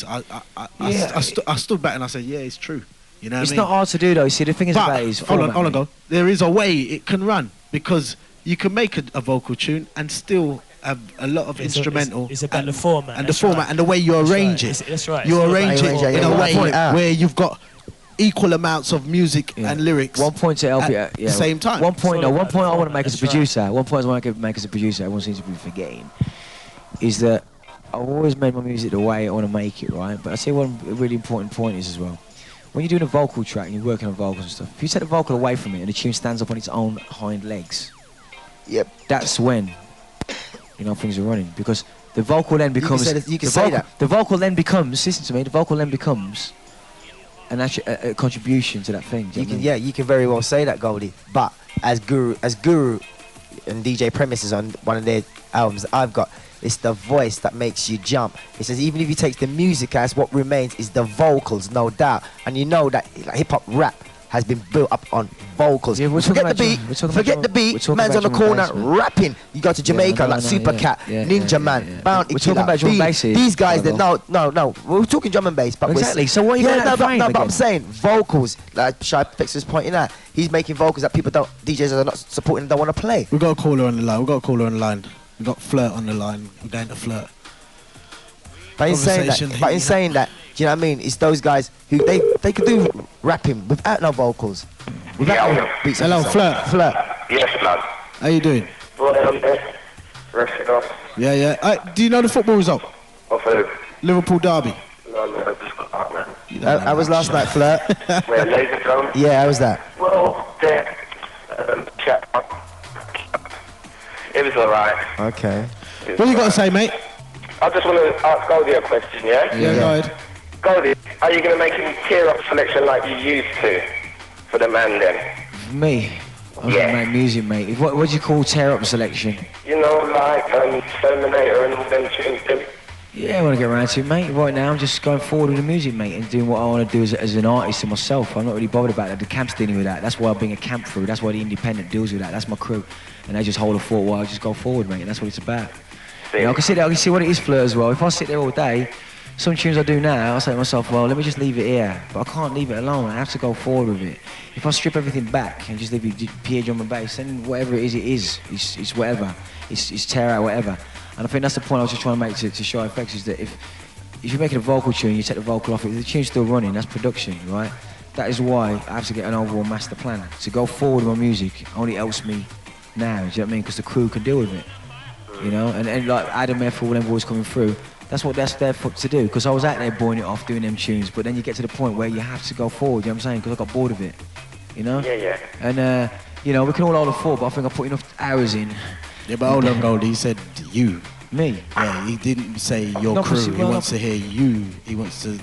stood back and I said, yeah, it's true. You know what It's I mean? not hard to do though. See, the thing is about it is hold format. on, go. There is a way it can run because you can make a vocal tune and still have a lot of instrumental. It's about the format. and the that's format right. and the way you That's arrange right. it. That's right. You It's all arrange about it the in a format. way point out. where you've got equal amounts of music Yeah. and lyrics. 1 point to help at you. the same time. One point. It's all No, one about point the I want to format, make as a that's right. producer. One point I want to make as a producer. Everyone seems to be forgetting. Is that I've always made my music the way I want to make it, right? But I say one really important point is as well. When you're doing a vocal track and you're working on vocals and stuff, if you take the vocal away from it and the tune stands up on its own hind legs, Yep. that's when things are running, because the vocal then becomes You can say that. the vocal then becomes, listen to me, the vocal then becomes an actual a contribution to that thing. Do you know what I mean? You can very well say that, Goldie. But as guru, and DJ Premises on one of their albums that I've got. It's the voice that makes you jump. It says even if you take the music out, what remains is the vocals, no doubt. And you know that like, hip hop rap has been built up on vocals. Yeah, forget the beat. Forget the beat. Man's on the corner rapping. You go to Jamaica like Super Cat, Ninja Man, Bounty Killer. We're talking about drum and bass here. These guys that no. We're talking drum and bass, but exactly. So what are you but I'm saying vocals. Like Shy Fix was pointing out, he's making vocals that people DJs are not supporting, don't want to play. We got a caller on the line. We got Flirt on the line. We're going to Flirt. But in saying that, do you know what I mean? It's those guys who they could do rapping without no vocals. Without no beats. Hello, Flirt. Yes, man. How you doing? Well, I'm there. Rested off. Yeah. Do you know the football result? Off who? Liverpool derby. No, I just got up, man. How was last night, Flirt? Where, Laser Dome? Yeah, how was that? Well, there. Chat. It was alright. Okay. What you got to say, mate? I just want to ask Goldie a question, yeah? Yeah, go ahead. Goldie, are you going to make him tear up selection like you used to for the man then? Me? I'm gonna make music, mate. What do you call tear up selection? You know, like Terminator and all them tunes, them. Yeah, I want to get around to it, mate. Right now, I'm just going forward with the music, mate, and doing what I want to do as an artist and myself. I'm not really bothered about that. The camp's dealing with that. That's why I bring a camp through. That's why the independent deals with that. That's my crew. And they just hold a fort while I just go forward, mate. And that's what it's about. You know, I can sit there, I can see what it is, Flirt, as well. If I sit there all day, some tunes I do now, I say to myself, well, let me just leave it here. But I can't leave it alone. I have to go forward with it. If I strip everything back and just leave it pure drum and bass, then whatever it is. It's whatever. It's tear out, whatever. And I think that's the point I was just trying to make to Shy FX, is that if you're making a vocal tune, you take the vocal off it, the tune's still running, that's production, right? That is why I have to get an overall master plan. To go forward with my music only helps me now, do you know what I mean? Because the crew can deal with it, you know? And like Adam F, all them boys coming through, that's what that's there for to do. Because I was out there boring it off, doing them tunes, but then you get to the point where you have to go forward, you know what I'm saying? Because I got bored of it, you know? Yeah. And, you know, we can all hold a fort, but I think I put enough hours in. Yeah, but hold on, Goldie. He said you. Me? Yeah, he didn't say your No, crew. He wants to hear you. He wants to,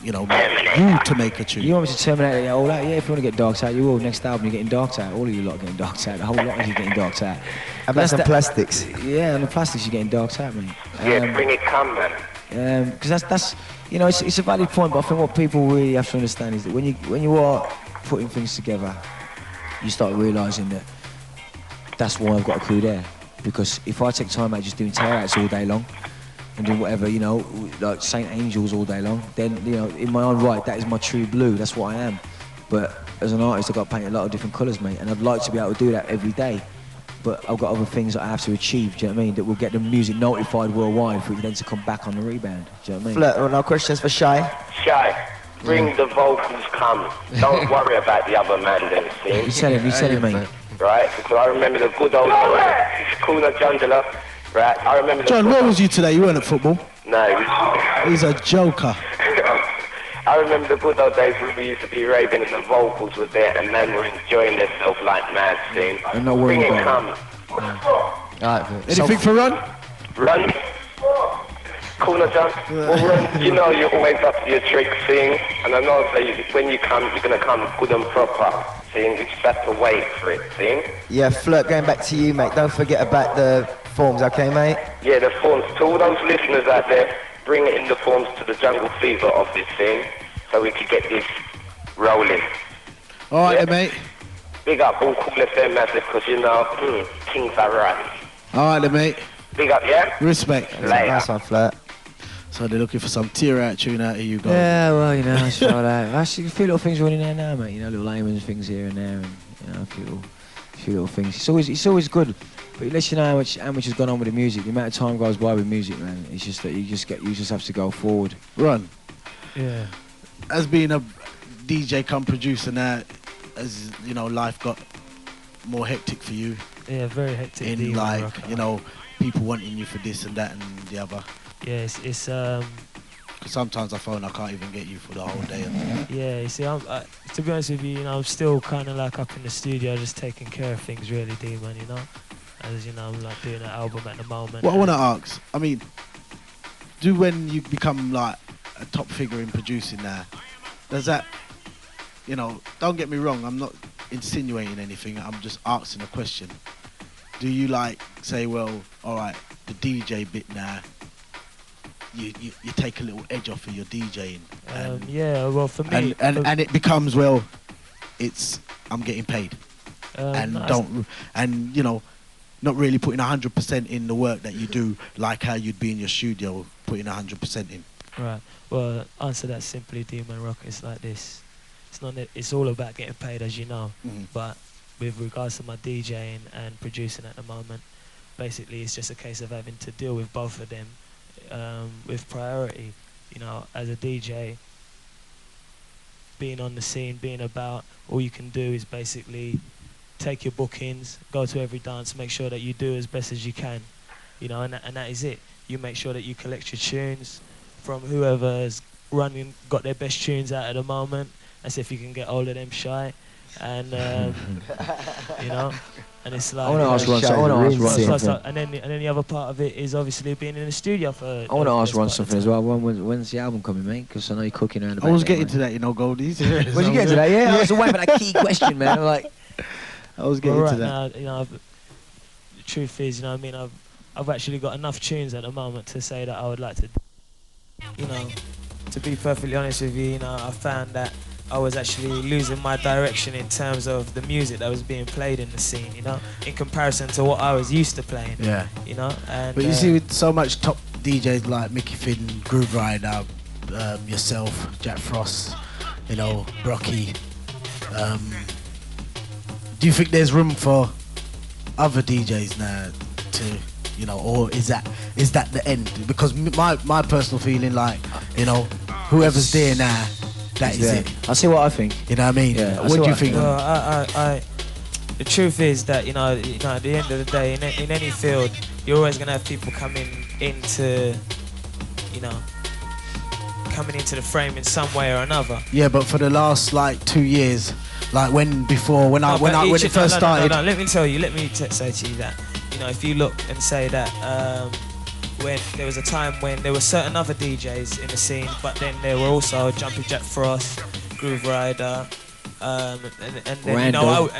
you know, you to make a tune. You want me to terminate all that? Yeah, if you want to get darked out, you will. Next album, you're getting darked out. All of you lot are getting darked out. The whole lot of you getting darked out. About some plastics. Yeah, and the plastics, you're getting darked out, mate. Yeah, bring it come, man. Because that's, you know, it's a valid point, but I think what people really have to understand is that when you are putting things together, you start realising that that's why I've got a crew there. Because if I take time out just doing tear-outs all day long and doing whatever, you know, like Saint Angels all day long, then, you know, in my own right, that is my true blue, that's what I am. But as an artist, I've got to paint a lot of different colours, mate, and I'd like to be able to do that every day. But I've got other things that I have to achieve, do you know what I mean, that will get the music notified worldwide for it then to come back on the rebound, do you know what I mean? Flirt, no questions for Shy? Shy, bring the vocals come. Don't worry about the other man then, see? You said it, mate. Right, because I remember the good old days. Cool Jundula, right? I remember. John, where was you today? You weren't at football. No, He's a joker. I remember the good old days when we used to be raving and the vocals were there and men were enjoying themselves like mad, see? I'm not worried Bring it about come. Anything for Run? Run. Cool John. Well, Run, you know you're always up to your trick, seeing, and I know that when you come, you're gonna come good and proper. You just have to wait for it, see? Yeah, Flirt, going back to you, mate. Don't forget about the forms, okay, mate? Yeah, the forms. To all those listeners out there, bring in the forms to the Jungle Fever office, thing, so we can get this rolling. All right, then, mate. Big up all KoolFm massive, because you know, things are right. All right, then, mate. Big up, yeah? Respect. Nice one, Flirt. So they're looking for some tear-out tune out of you guys. Yeah, well, you know, it's all that. Actually, a few little things running there now, mate. You know, little layman's things here and there, and you know, a few little things. It's always good, but it lets you know how much has gone on with the music. The amount of time goes by with music, man. It's just that you just have to go forward. Run. Yeah. As being a DJ come producer now, as you know, life got more hectic for you. Yeah, very hectic. In like, you know, people wanting you for this and that and the other. Yeah, it's Because sometimes I phone, I can't even get you for the whole day. yeah, you see, to be honest with you, you know, I'm still kind of like up in the studio, just taking care of things, really, D-man, you know. As you know, I'm like doing an album at the moment. What I want to ask, I mean, when you become like a top figure in producing now, does that, you know, don't get me wrong, I'm not insinuating anything, I'm just asking a question. do you like say, well, all right, the DJ bit now, you take a little edge off of your DJing? Yeah, well, for me... And it becomes, well, I'm getting paid. You know, not really putting 100% in the work that you do, like how you'd be in your studio putting 100% in. Right. Well, answer that simply, Demon Rock. It's like this. It's all about getting paid, as you know. But with regards to my DJing and producing at the moment, basically it's just a case of having to deal with both of them with priority. You know, as a DJ, being on the scene, being about, all you can do is basically take your bookings, go to every dance, make sure that you do as best as you can, you know, and that is it. You make sure that you collect your tunes from whoever's got their best tunes out at the moment, as if you can get hold of them shy, and you know, and it's like. I want to ask Ron something. And then the other part of it is obviously being in the studio for. I want to ask Ron something as well. When's the album coming, mate? Because I know you're cooking around. I was getting to that, you know, Goldie. Was you getting to that? Yeah, I was waiting for that key question, man. Like, I was getting to that. Now, you know, the truth is, you know, what I mean, I've actually got enough tunes at the moment to say that I would like to, you know, to be perfectly honest with you, you know, I found that I was actually losing my direction in terms of the music that was being played in the scene, you know, in comparison to what I was used to playing. Yeah. You know, and but you see, with so much top DJs like Mickey Finn, Groove Rider, yourself, Jack Frost, you know, Brocky, do you think there's room for other DJs now to, you know, or is that the end? Because my personal feeling, like, you know, whoever's there now, that is it. I see what I think. You know what I mean? Yeah, what do you think? Well, I the truth is that, you know, at the end of the day, in any field, you're always gonna have people coming into the frame in some way or another. Yeah, but for the last like 2 years, like when it first started. No, let me say to you that, you know, if you look and say that when there was a time when there were certain other DJs in the scene, but then there were also Jumpy Jack Frost, Groove Rider, and then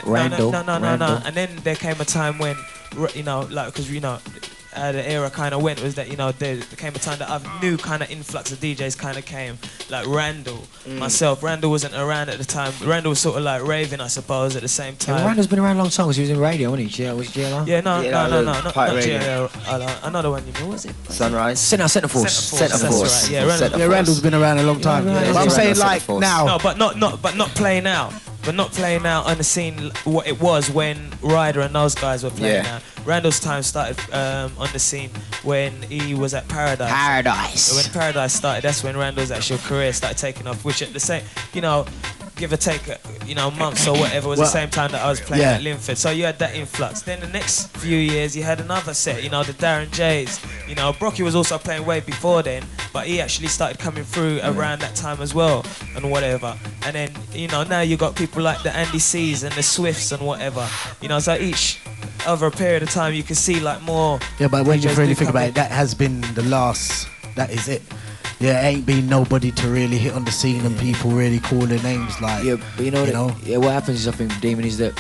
Randall, no, and then there came a time when, you know, like, because, you know, the era kind of went, was that, you know, there came a time that a new kind of influx of DJs kind of came, like Randall, myself. Randall wasn't around at the time. Randall was sort of like raving, I suppose, at the same time. Yeah, Randall's been around a long time because he was in radio, wasn't he? Was GLR? Yeah, no, not radio. GLR. Another one, you know, what was it? Sunrise. Centre Force. That's right. Yeah, Randall's been around a long time. Yeah, but I'm saying like now. No, but not playing out. But not playing out on the scene what it was when Ryder and those guys were playing out. Randall's time started on the scene when he was at Paradise. So when Paradise started, that's when Randall's actual career started taking off, which at the same, you know, give or take, you know, months or whatever, was the same time that I was playing at Linford. So you had that influx. Then the next few years, you had another set, you know, the Darren Jays. You know, Brocky was also playing way before then, but he actually started coming through around that time as well, and whatever. And then, you know, now you got people like the Andy C's and the Swifts and whatever. You know, so each over a period of time, you can see like more. Yeah, but when you really think about it, that has been the last. That is it. Yeah, ain't been nobody to really hit on the scene and people really call their names like. Yeah, but you know. What happens is, I think, Demon, is that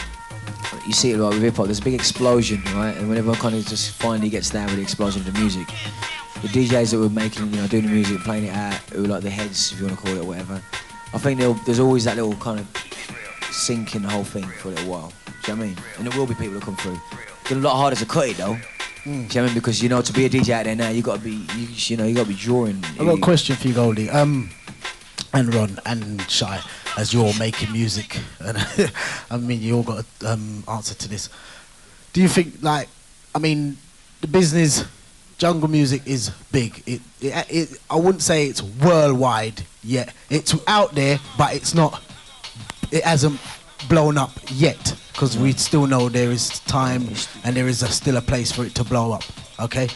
you see it like with hip hop. There's a big explosion, right? And when everyone kind of just finally gets down with the explosion of the music, the DJs that were making, you know, doing the music, playing it out, who were like the heads, if you want to call it, or whatever. I think there's always that little kind of sink in the whole thing for a little while. Do you know what I mean? And there will be people that come through. It's a lot harder to cut it though. Do you know what I mean? Because, you know, to be a DJ out there now, you gotta be drawing. I've got a question for you, Goldie, and Ron and Shy, as you're making music, and I mean, you all got an answer to this. Do you think, like, I mean, the business, jungle music is big. It I wouldn't say it's worldwide yet. It's out there, but it's not. It hasn't blown up yet. Because we still know there is time and there is still a place for it to blow up, okay?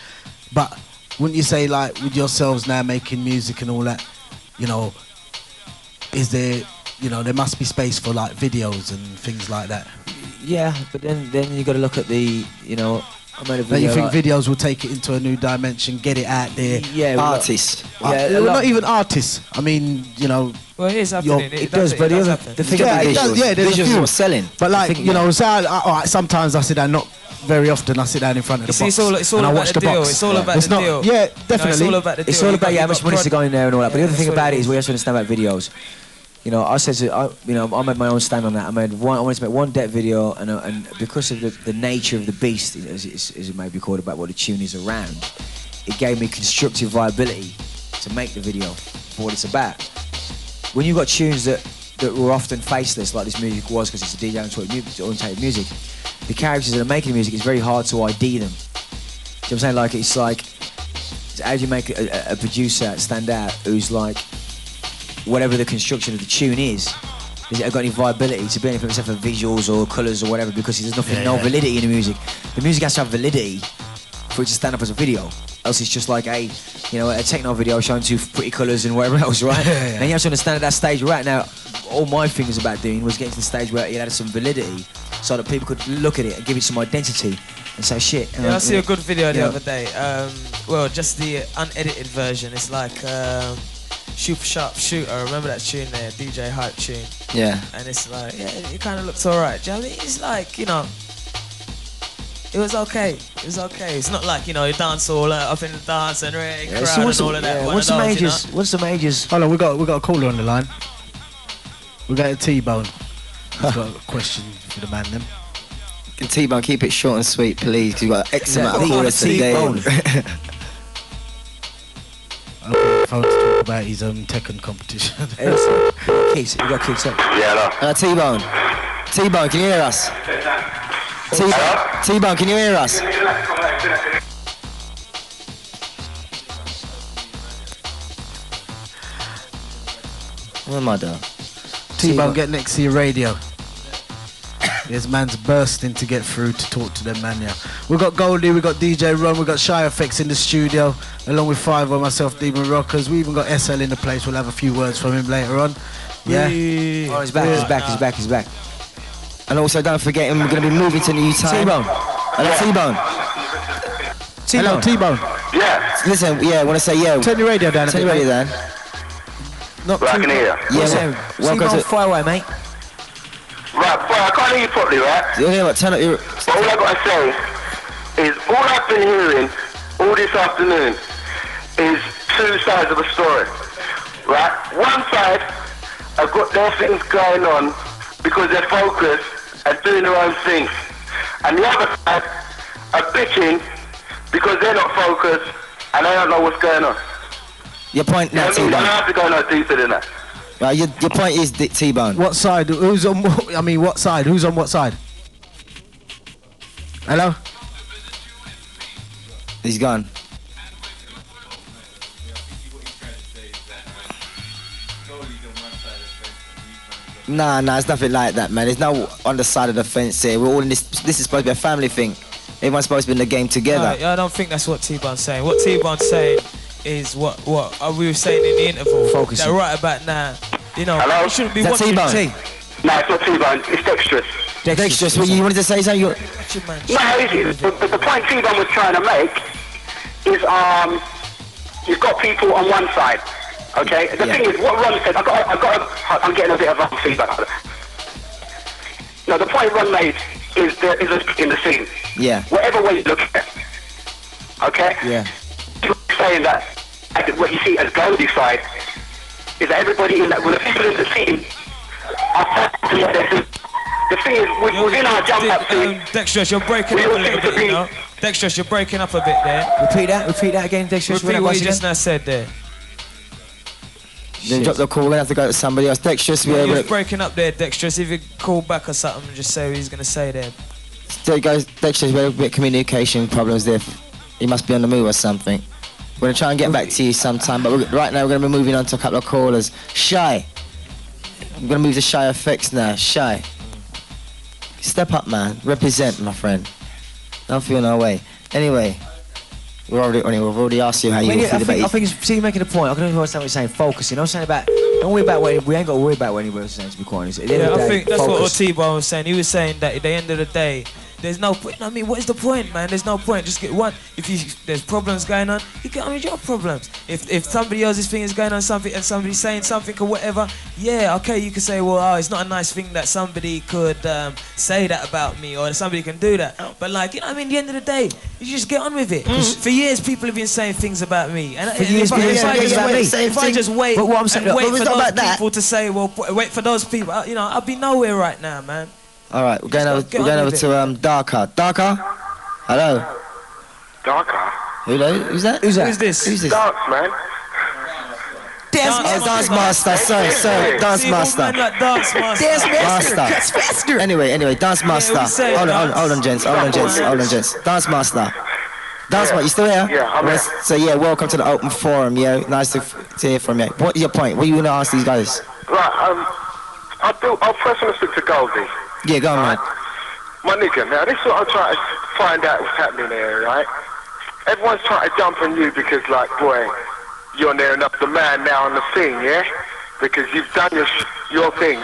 But wouldn't you say, like, with yourselves now making music and all that, you know, is there, you know, there must be space for like videos and things like that? Yeah, but then you got to look at the, you know, I made a video. You think videos will take it into a new dimension, get it out there? Yeah, artists. Not even artists. I mean, you know. Well, it is happening. It does, but the thing visuals are selling. But like, you know, so all right, sometimes I said I'm not very often I sit down in front of the You see, box it's all and I about watch the the deal. box. It's all about It's the not, deal. yeah, You know, definitely. it's all about the deal. It's all You about got- how much you money got to go in there and all that. But the other Yeah, thing that's what about it it is is. we have to understand about videos. You know, I said to, I made my own stand on that. I wanted to make one deck video, and because of the nature of the beast, as it may be called, about what the tune is around, it gave me constructive viability to make the video for what it's about. When you've got tunes that were often faceless, like this music was, because it's a DJ-orientated music, the characters that are making the music, it's very hard to ID them. Do you know what I'm saying? Like, it's like, how do you make a producer stand out who's like, whatever the construction of the tune is it got any viability to be anything except for visuals or colours or whatever, because there's nothing, no validity in the music. The music has to have validity for it to stand up as a video. Else it's just like a techno video showing two pretty colours and whatever else, right? And you have to understand at that stage we're at now, all my thing was about doing was getting to the stage where it had some validity so that people could look at it and give it some identity and say shit. Yeah, I see a good video the Yeah. other day. Well, just the unedited version. It's like Super Sharp Shooter. Remember that tune there, DJ Hype tune? Yeah. And it's like, yeah, it kind of looks alright. Do you know what I mean? It's like, it was okay. It was okay. It's not like, you dance all up in the dance and really crowd and all of that. What's the majors? What's the majors? Hold on, we got a caller on the line. We got a T-Bone. He's got a question for the man then. T-Bone, keep it short and sweet, please, because you've got X amount of callers today. Open the phone to talk about his Tekken competition. Keith, you got Keith. Yeah, hello. T-Bone. T-Bone, can you hear us? T-Bone, can you hear us? Where am I doing? T-Bone, get next to your radio. This man's bursting to get through to talk to them, man. Yeah, we got Goldie, we got DJ Ron, we got Shy Effects in the studio, along with Five of myself, Demon Rockers. We even got SL in the place. We'll have a few words from him later on. Yeah. Oh, he's back. He's back. And also, don't forget, we're going to be moving to new time. T-Bone. Hello, T-Bone. Hello, T-Bone. Yeah. Listen, I want to say, Turn your radio down. Turn your radio down. Not Right, I can hear you. Welcome to... Fire away, mate. Right, well, I can't hear you properly, right? Turn up your... But all I gotta say is all I've been hearing all this afternoon is two sides of a story, right? One side have got their things going on because they're focused and doing their own things, and the other side are bitching because they're not focused and they don't know what's going on. Your point now, I don't T-Bone. have to go no deeper than that. Right, your point is T-Bone. What side? Who's on? What side? Who's on what side? Hello. He's gone. Nah, it's nothing like that, man. There's no on the side of the fence here. We're all in this. This is supposed to be a family thing. Everyone's supposed to be in the game together. No, I don't think that's what T-Bone's saying. What T-Bone's saying is what we were saying in the interval. Focusing. That right about now, Hello? you shouldn't be Is that watching. T-Bone? No, it's not T-Bone, it's dexterous. Dexterous, you wanted to say something? Watching, man. No, the point T-Bone was trying to make is you've got people on one side, okay? The thing is, what Ron said, I'm getting a bit of feedback. No, the point Ron made is there is a in the scene. Yeah. Whatever way you look at it, okay? Yeah. Saying that what you see as Goldie's side is that everybody in that, well, the people in the scene are the thing is, within our jump up scene, Dexterous, you're breaking up a little bit, Dexterous, you're breaking up a bit there. Repeat that again, Dexterous. Repeat what you just now said there. Then drop the call, we're going to have to go to somebody else. Dexterous, You're breaking up there, Dexterous. If you call back or something, just say what he's going to say there. There he goes, Dexterous, we have a bit of communication problems there. He must be on the move or something. We're going to try and get back to you sometime, but right now we're going to be moving on to a couple of callers. Shy. I'm going to move to Shy Effects now. Shy. Step up, man. Represent, my friend. Don't feel no way. Anyway, we've already asked you how you feel about it. I think see, you're making a point. I can understand what you're saying. Focusing. I'm saying about. Don't worry about what we ain't got to worry about what anybody was saying. To be quite honest. At the end of the I day, think that's focus. what T-Bone was saying. He was saying that at the end of the day, there's no point. I mean, what is the point, man? There's no point. Just get one. If there's problems going on, you get on with your problems. If somebody else's thing is going on something and somebody's saying something or whatever, yeah, okay, you can say, well, oh, it's not a nice thing that somebody could say that about me or somebody can do that. But like, you know what I mean? At the end of the day, you just get on with it. 'Cause for years, people have been saying things about me. And if I just wait But what I'm saying, and wait but for it's not those about that. people to say, well, wait for those people, you know, I'll be nowhere right now, man. All right, we're going Just get on over with to Darker. Darker? Hello? Darker. Who's that? Who's this? Who's this? Dance, man. Dance Master, sorry, Dance See, Master. all men like Dance Master. Master. faster. Anyway, Dance Master. we say Hold dance. on, gents. Dance Master. Dance Master, you still here? Yeah, I'm here. So yeah, welcome to the open forum, yeah. Nice to hear from you. What is your point? What are you gonna ask these guys? Right, I'll first want to speak to Goldie. Yeah, go on, man. My nigga, now this is what I'm trying to find out what's happening here, right? Everyone's trying to jump on you because, like, boy, you're near enough the man now on the scene, yeah? Because you've done your thing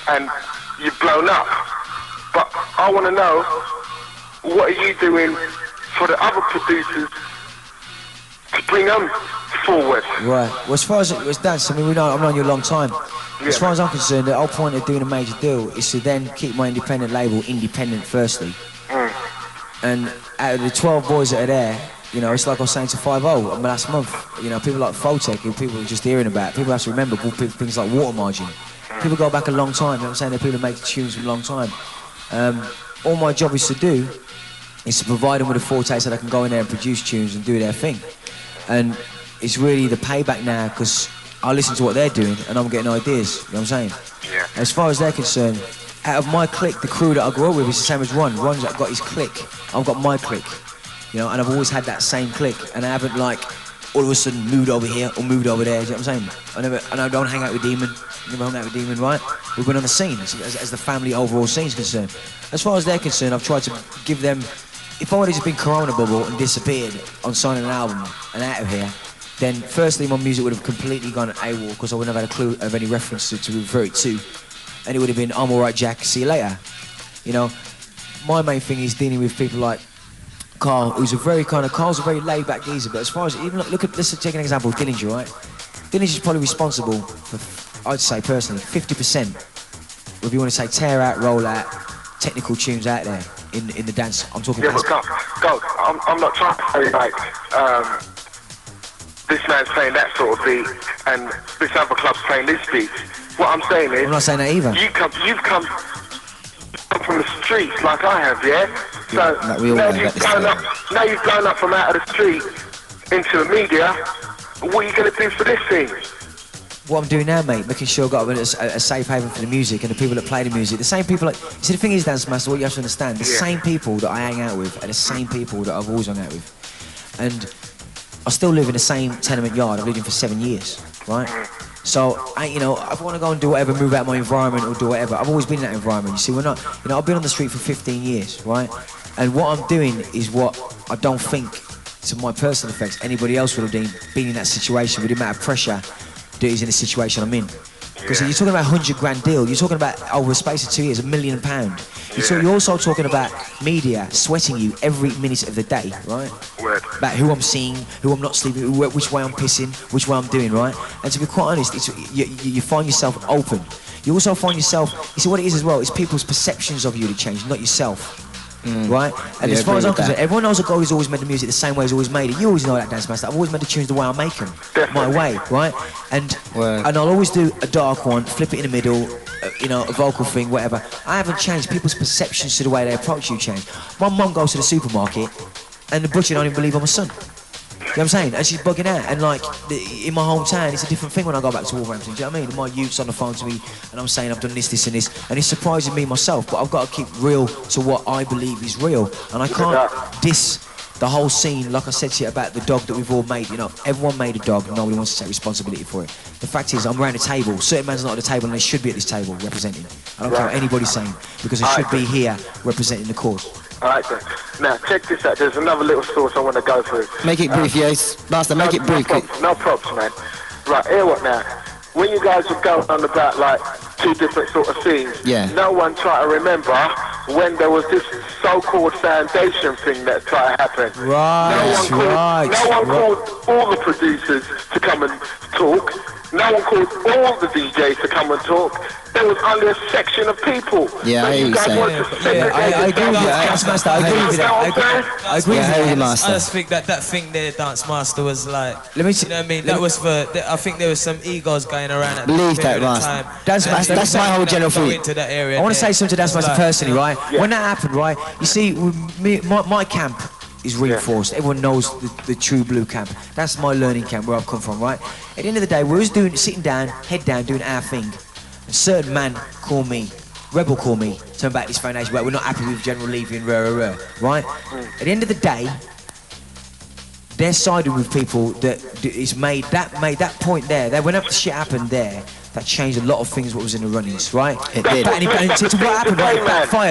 and you've blown up. But I want to know, what are you doing for the other producers to bring them forward? Right. Well, as far as dance, I mean, I've known you a long time. As far as I'm concerned, the whole point of doing a major deal is to then keep my independent label independent firstly. And out of the 12 boys that are there, you know, it's like I was saying to 5-0 last month. You know, people like Photech, who people are just hearing about. People have to remember things like Water Margin. People go back a long time. You know what I'm saying? They're people that make tunes for a long time. All my job is to do is to provide them with a forte so they can go in there and produce tunes and do their thing. And it's really the payback now because I listen to what they're doing and I'm getting ideas. You know what I'm saying? Yeah. As far as they're concerned, out of my clique, the crew that I grew up with is the same as Ron. Ron's got his clique. I've got my clique. You know, and I've always had that same clique, and I haven't like all of a sudden moved over here or moved over there. Do you know what I'm saying? I don't hang out with Demon. Never hung out with Demon, right? We've been on the scene as the family overall scene's concerned. As far as they're concerned, I've tried to give them. If I would have just been Corona bubble and disappeared on signing an album and out of here, then firstly my music would have completely gone AWOL because I wouldn't have had a clue of any reference to refer it to, and it would have been I'm alright, Jack. See you later. You know, my main thing is dealing with people like Carl, who's Carl's a very laid back geezer, but as far as, even let's take an example of Dillinger, right? Dillinger's probably responsible for, I'd say personally, 50%, if you want to say tear out, roll out, technical tunes out there in the dance. I'm talking about. Yeah, but go. I'm not trying to say like, this man's playing that sort of beat and this other club's playing this beat. What I'm saying is, I'm not saying that either. You've come from the streets like I have, yeah? So now you've blown up from out of the street into the media. What are you going to do for this thing? What I'm doing now, mate, making sure I've got a safe haven for the music and the people that play the music. The same people, see, the thing is, Dance Master, what you have to understand, the same people that I hang out with are the same people that I've always hung out with. And I still live in the same tenement yard I've lived in for 7 years, right? So, if I want to go and do whatever, move out of my environment or do whatever, I've always been in that environment. You see, I've been on the street for 15 years, right? And what I'm doing is what I don't think, to my personal effects, anybody else would have been in that situation with the amount of pressure that is in the situation I'm in. Because you're talking about $100,000 deal, you're talking about over a space of 2 years, £1 million. You're also talking about media sweating you every minute of the day, right? About who I'm seeing, who I'm not sleeping, which way I'm pissing, which way I'm doing, right? And to be quite honest, you find yourself open. You also find yourself, you see what it is as well, it's people's perceptions of you that change, not yourself. Right? And as far as I'm concerned, everyone knows that Goldie's always made the music the same way he's always made it. You always know that, Dance Master. I've always made the tunes the way I make them. My way, right? And I'll always do a dark one, flip it in the middle, a vocal thing, whatever. I haven't changed. People's perceptions to the way they approach you change. My mum goes to the supermarket and the butcher don't even believe I'm a son. You know what I'm saying? And she's bugging out. And in my hometown, it's a different thing when I go back to Wolverhampton. Do you know what I mean? My youth's on the phone to me and I'm saying I've done this, this and this. And it's surprising me myself, but I've got to keep real to what I believe is real. And I can't diss the whole scene, like I said to you about the dog that we've all made. Everyone made a dog and nobody wants to take responsibility for it. The fact is, I'm around the table. Certain man's not at the table and they should be at this table representing. I don't care what anybody's saying because they should be here representing the cause. Alright then. Now, check this out. There's another little source I want to go through. Make it brief, yes. Master, make it brief. No props, man. Right, hear what now? When you guys were going on about, 2 different sort of scenes, no one tried to remember when there was this so-called foundation thing that tried to happen. Right, No one called all the producers to come and talk. No one called all the DJs to come and talk. There was only a section of people. Yeah, so I hear you saying. I agree with that. Dance Master, I agree with that. I agree with that. I just think that thing there, Dance Master, was like, Let me you know what I mean? That was for, I think there was some egos going around at Believe that that, period of Master. time. Dance And Master, they that's my whole general go feeling. into that area I want to there. say something to Dance Master Like, personally, you know, right? When that happened, right, you see, my camp is reinforced. Everyone knows the true blue camp. That's my learning camp where I've come from, right? At the end of the day, we was sitting down, head down, doing our thing. A certain man called me, rebel called me, turn back this foundation, we're not happy with General Levy and right? At the end of the day, they're siding with people that made that point there. That when that shit happened there, that changed a lot of things what was in the runnings, right? It did. And what happened, right?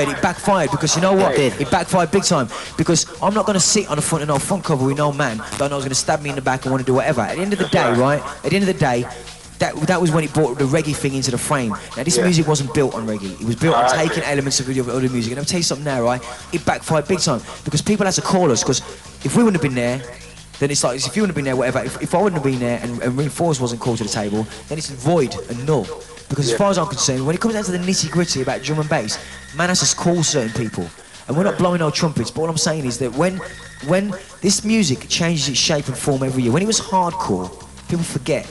It backfired because you know what? It backfired big time. Because I'm not going to sit on the front of no front cover with no man that I know is going to stab me in the back and want to do whatever. At the end of the day, right? At the end of the day, that was when it brought the reggae thing into the frame. Now this music wasn't built on reggae. It was built on taking elements of other music. And I'll tell you something now, right? It backfired big time because people had to call us because if we wouldn't have been there, then it's like, if you wouldn't have been there, whatever, if I wouldn't have been there and Reinforce wasn't called to the table, then it's void and null. Because as far as I'm concerned, when it comes down to the nitty-gritty about drum and bass, man has to call certain people. And we're not blowing our trumpets, but all I'm saying is that when this music changes its shape and form every year, when it was hardcore, people forget,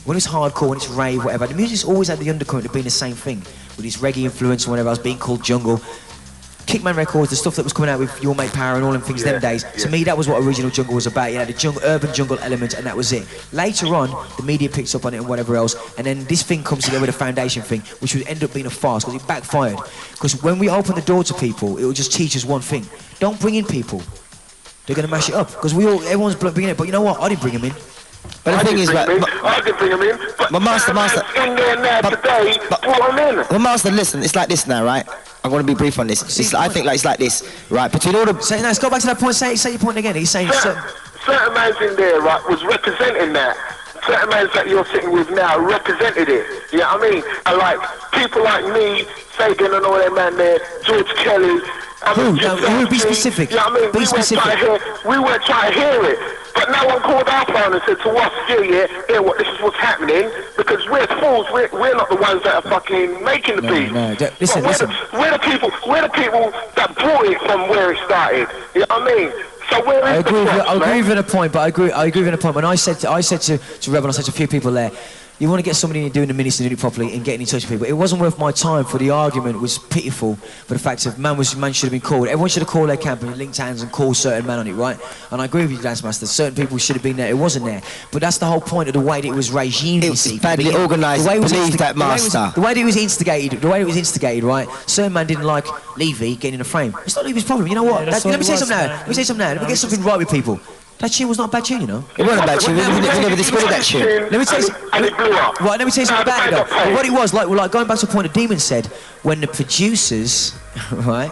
when it's hardcore, when it's rave, whatever, the music's always had the undercurrent of being the same thing, with this reggae influence and whatever else, being called jungle. Kickman Records, the stuff that was coming out with Your Mate Power and all them things them days, to me that was what original jungle was about. You had the urban jungle element and that was it. Later on, the media picks up on it and whatever else, and then this thing comes together with the foundation thing, which would end up being a farce because it backfired. Because when we open the door to people, it will just teach us one thing. Don't bring in people. They're going to mash it up. Because everyone's bringing it, but you know what? I didn't bring them in. But the thing is, right, I didn't bring him in. but Master, in there now today, brought him in. well, Master, listen, it's like this now, right? I'm going to be brief on this. I think like it's like this, right? Between all the... So, let's go back to that point. Say your point again. He's saying... Certain man's in there, right, was representing that. Certain man's that you're sitting with now represented it. You know what I mean? And like, people like me, Fagan and all that man there, George Kelly... Who? Be specific. You know what I mean? Be specific. We weren't trying to hear it. But no one called our phone and said to us, yeah, what, this is what's happening, because we're fools, we're not the ones that are fucking making the beat. Listen. We're the people that brought it from where it started. You know what I mean? So where is I agree with a point, but I agree with a point. When I said to Rebel, I said to a few people there, you want to get somebody in doing the minutes and doing it properly and getting in touch with people. It wasn't worth my time for the argument was pitiful for the fact of man should have been called. Everyone should have called their camp and linked hands and called certain man on it, right? And I agree with you, Dance Master. Certain people should have been there. It wasn't there. But that's the whole point of the way that it was regime. It was badly organised. Believe that, Master. The way that it was instigated, right? Certain man didn't like Levy getting in the frame. It's not Levy's problem. You know what? Let me say something now. Let me get something right with people. That tune was not a bad tune, you know. It wasn't a bad tune. We never disputed that tune. Let me tell you let me tell you something about it though. But what it was, like going back to the point that Demon said, when the producers, right,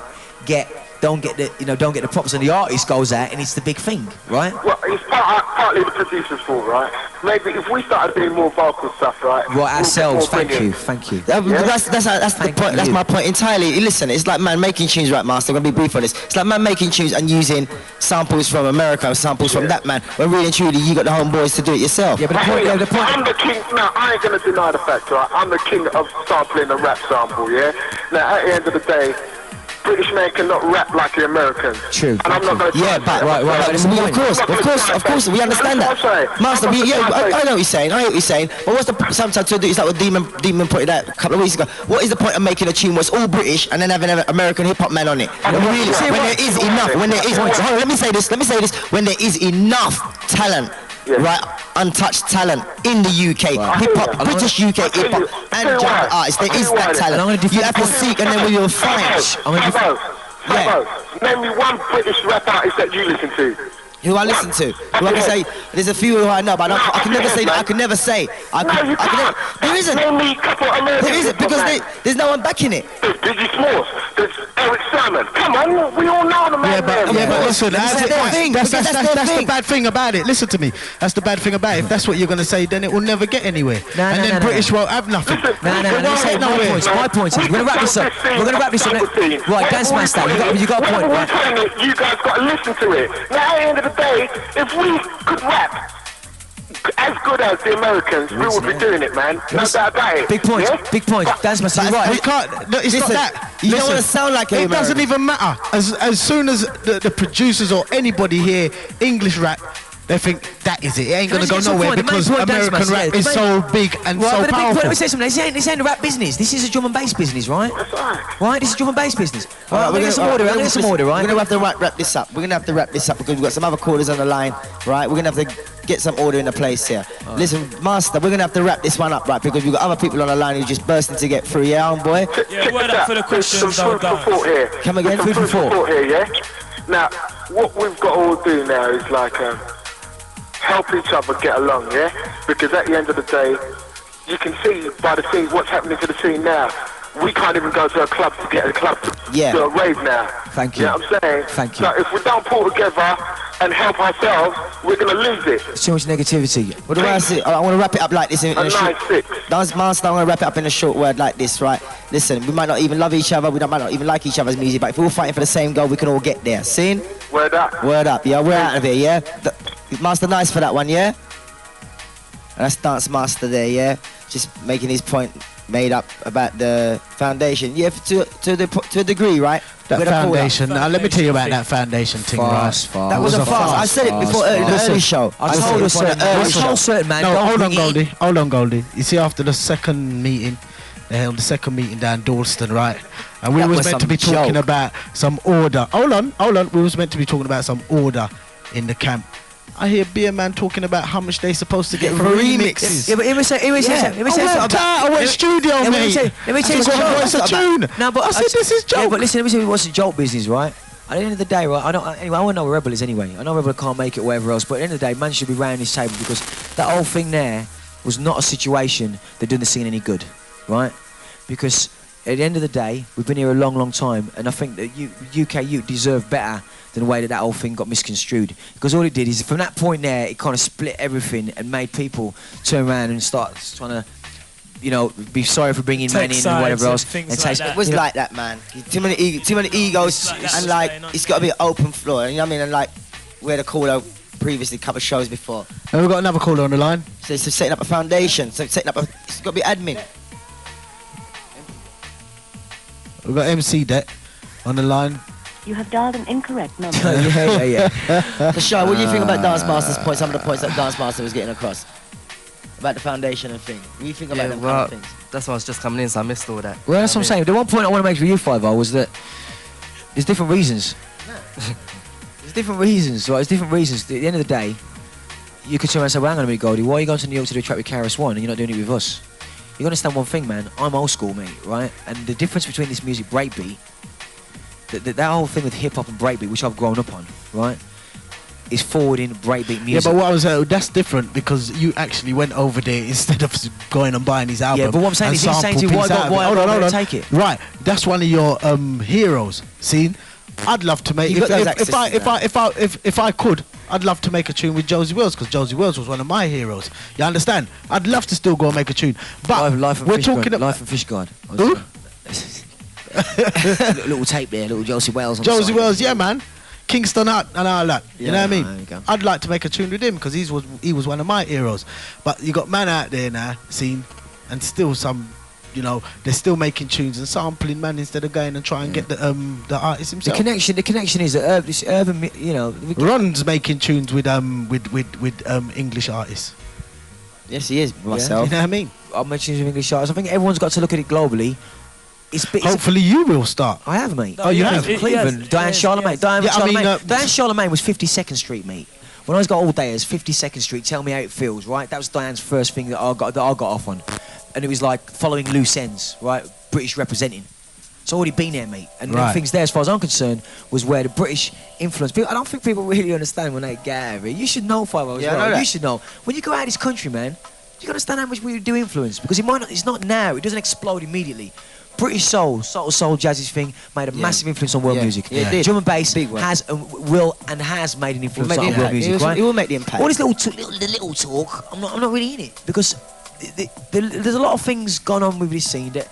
don't get the props and the artist goes out and it's the big thing, right? Well, it's partly the producer's fault, right? Maybe if we started doing more vocal stuff, right? Right, ourselves. Thank you. That's the point. That's my point entirely. Listen, it's like man making tunes, right, Master? I'm gonna be brief on this. It's like man making tunes and using samples from America, samples from that man. When really and truly, you got the homeboys to do it yourself. Yeah, but the point. I'm the king. Now, I ain't gonna deny the fact, right? I'm the king of sampling a rap sample, yeah. Now, at the end of the day, British man cannot rap like the Americans. True. And I'm not going to right. Of course, we understand that. Master, I know what you're saying. But what's the sometimes to do is like what Demon put it out a couple of weeks ago. What is the point of making a tune where it's all British and then having an American hip hop man on it? When there is enough, let me say this. When there is enough talent. Yes. Right, untouched talent in the UK, hip-hop, British UK hip-hop, and jungle artists. There is that talent. You have to seek, and then we will find. Name me one British rap artist that you listen to. Who I listen to. Who I can say, there's a few who I know, but I can never say that. I can never say. There isn't. Name me a couple of American There isn't, because there's no one backing it. There's Biggie Smalls, there's Eric Sermon. Come on, we all know the man. But listen, that's their the bad thing about it. Listen to me. That's the bad thing about it. If that's what you're going to say, then it will never get anywhere. Then British won't have nothing. My point is, we're going to wrap this up. Right, Dance Master, you got a point, right? You guys got to listen to it. Now, at the end of the day, if we could rap as good as the Americans, we would be doing it, man. No doubt about it. Big point, big point. Dance Master, you're right. You can't. No, it's not that. You don't want to sound like it. It doesn't even matter. As soon as the producers or anybody hear English rap, they think that is it. It ain't going to go nowhere because American rap is so big and so powerful. Let me say something. This ain't a rap business. This is a drum and bass business, right? Right? This is drum and bass business. Right, we're going to get some order, right? We're going to have to wrap this up. We're going to have to wrap this up because we've got some other callers on the line, right? We're going to have to get some order in the place here. Right. Listen, Master, we're going to have to wrap this one up, right? Because we've got other people on the line who just bursting to get through, yeah, homeboy? Yeah, word up for the questions, food for thought here. Come again? Food for thought here, yeah? Now, what we've got to all do now is like... help each other get along, yeah? Because at the end of the day, you can see by the scene what's happening to the scene now. We can't even go to a club to get a club to do a rave now. Thank you. You know what I'm saying? Thank you. So if we don't pull together and help ourselves, we're going to lose it. There's too much negativity. What do I say? I want to wrap it up like this in a short... Dance Master, I want to wrap it up in a short word like this, right? Listen, we might not even love each other, we might not even like each other's music, but if we're all fighting for the same goal, we can all get there. Seen? Word up. Word up, yeah, we're out of here, yeah? Master nice for that one, yeah? And that's Dance Master there, yeah? Just making his point made up about the foundation. Yeah, to a degree, right? That foundation. Now let me tell you about that foundation thing, right? That was a farce. I said it before in the early show. I told certain man. No, hold on, Goldie. Hold on, Goldie. You see, after the second meeting, they held the second meeting down Dalston, right? And we was meant to be talking about some order. Hold on. We was meant to be talking about some order in the camp. I hear Beer Man talking about how much they supposed to get for remixes. Yeah, but it was I went studio, mate. Let me tell you what's a tune. No, but I said this is joke. Yeah, but listen, let me tell you what's the joke business, right? At the end of the day, right? I want to know where Rebel is anyway. I know Rebel can't make it, whatever else. But at the end of the day, man should be round this table because that whole thing there was not a situation that did the scene any good, right? Because at the end of the day, we've been here a long, long time, and I think that UK youth deserve better than the way that whole thing got misconstrued. Because all it did is, from that point there, it kind of split everything and made people turn around and start trying to, you know, be sorry for bringing men in and whatever else. It was like that, man. Too many egos, and like it's got to be an open floor. You know what I mean? And like we had a caller previously, a couple of shows before. And we've got another caller on the line. So it's setting up a foundation. So it's got to be admin. We've got MC Det on the line. You have dialed an incorrect number. yeah. So, Shai, what do you think about Dance Master's point? Some of the points that Dance Master was getting across about the foundation and thing. What do you think about them kind of things? That's why I was just coming in, so I missed all that. Well, that's what I'm saying. The one point I want to make for you, Five-O, was that there's different reasons. There's different reasons, right? There's different reasons. At the end of the day, you could turn around and say, well, hang on a minute, Goldie, why are you going to New York to do a track with KRS-One and you're not doing it with us? You gotta understand one thing, man. I'm old school, mate, right? And the difference between this music breakbeat, that whole thing with hip hop and breakbeat, which I've grown up on, right, is forwarding breakbeat music. Yeah, but what I was that's different because you actually went over there instead of going and buying his album. Yeah, but what I'm saying is he's saying to you, why hold on. Take it. Right, that's one of your heroes. See, I'd love to make if I could. I'd love to make a tune with Josie Wells because Josie Wells was one of my heroes. You understand? I'd love to still go and make a tune. But we're talking about Life and Fish Guard. Who? little tape there, little Josie Wells. Josie Wells, yeah, man. Kingston Hut and all that. Yeah, you know what I mean? I'd like to make a tune with him because he was one of my heroes. But you got man out there now, and still some. You know, they're still making tunes and sampling, man, instead of going and trying and get the artist himself. The connection is that this urban, you know. Ron's making tunes with English artists. Yes, he is. Myself. You know what I mean? I'm making tunes with English artists. I think everyone's got to look at it globally. Hopefully you will start. I have, mate. Oh, you have? Cleveland, Diane Charlemagne. Diane Charlemagne was 52nd Street, mate. When I was got all day as 52nd Street, tell me how it feels, right? That was Diane's first thing that I got off on. And it was like following loose ends, right? British representing. It's already been there, mate. And Right. them things there, as far as I'm concerned, was where the British influence. I don't think people really understand when they get out. You should know, Five as Yeah, I well. know that. You should know. When you go out of this country, man, you understand how much we do influence. Because it might not, it's not now. It doesn't explode immediately. British soul, jazzy thing, made a massive influence on world music. Yeah, it did. Drum and bass Big one. has made an influence on world music, right? It will make the impact. All this little talk, I'm not really in it because there's a lot of things going on with this scene that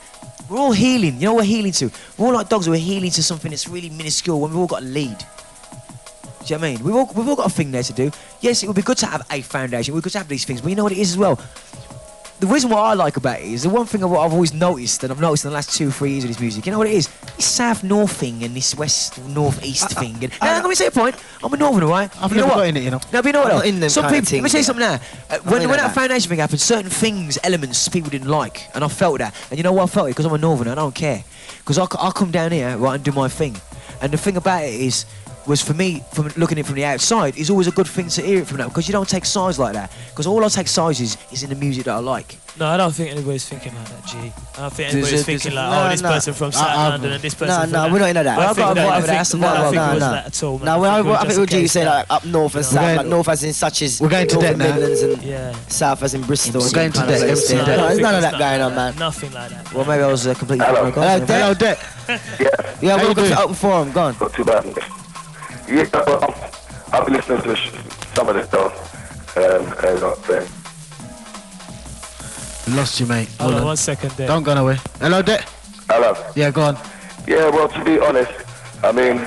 we're all healing. You know what we're healing to? We're all like dogs. We're healing to something that's really minuscule when we've all got a lead. Do you know what I mean? We've all got a thing there to do. Yes, it would be good to have a foundation. We're good to have these things, but you know what it is as well. The reason what I like about it is the one thing I've always noticed, and I've noticed in the last 2-3 years of this music. You know what it is? This south-north thing and this west-north-east thing. And let me say a point. I'm a northerner, right? I've You know never what? got in it, you know. No, but you know what? I'm though? not in them Some kind of people. Let me things, tell you yeah. something now. When like that that. foundation thing happened, certain things, elements, people didn't like, and I felt that. And you know what? I felt it because I'm a northerner. I don't care because I come down here right and do my thing. And the thing about it was for me, from looking at it from the outside, is always a good thing to hear it from that because you don't take sides like that. Because all I take sides is in the music that I like. No, I don't think anybody's thinking like that, G. I don't think There's anybody's a- thinking there's a- like, no, oh, this no. person from South London and this person from No, that. we're not into that. Well, I I've got think a that- vibe I with that. think That's the that- I vibe. think No, it was no. that at all, man. No, I think it was I think just what a you case say that- like up north and you know, south, we're like going- north as in such as we're going to north that of now. Midlands and Yeah. south as in Bristol. We're and going to kind of that place MC there. Deck. No, there's none of It's that not going like on, man. that. Nothing like that. Well, maybe I was completely Hello. wrong. Hello, Dec. Hello, Dec. Yeah, Yeah, How you welcome doing? to Open Forum. Go on. not too bad. Yeah, well, I've been listening to some of the stuff. We lost you, mate. Hold on on. 1 second there. Don't go away. Hello, Dec. Hello. Yeah, go on. Yeah, well, to be honest, I mean,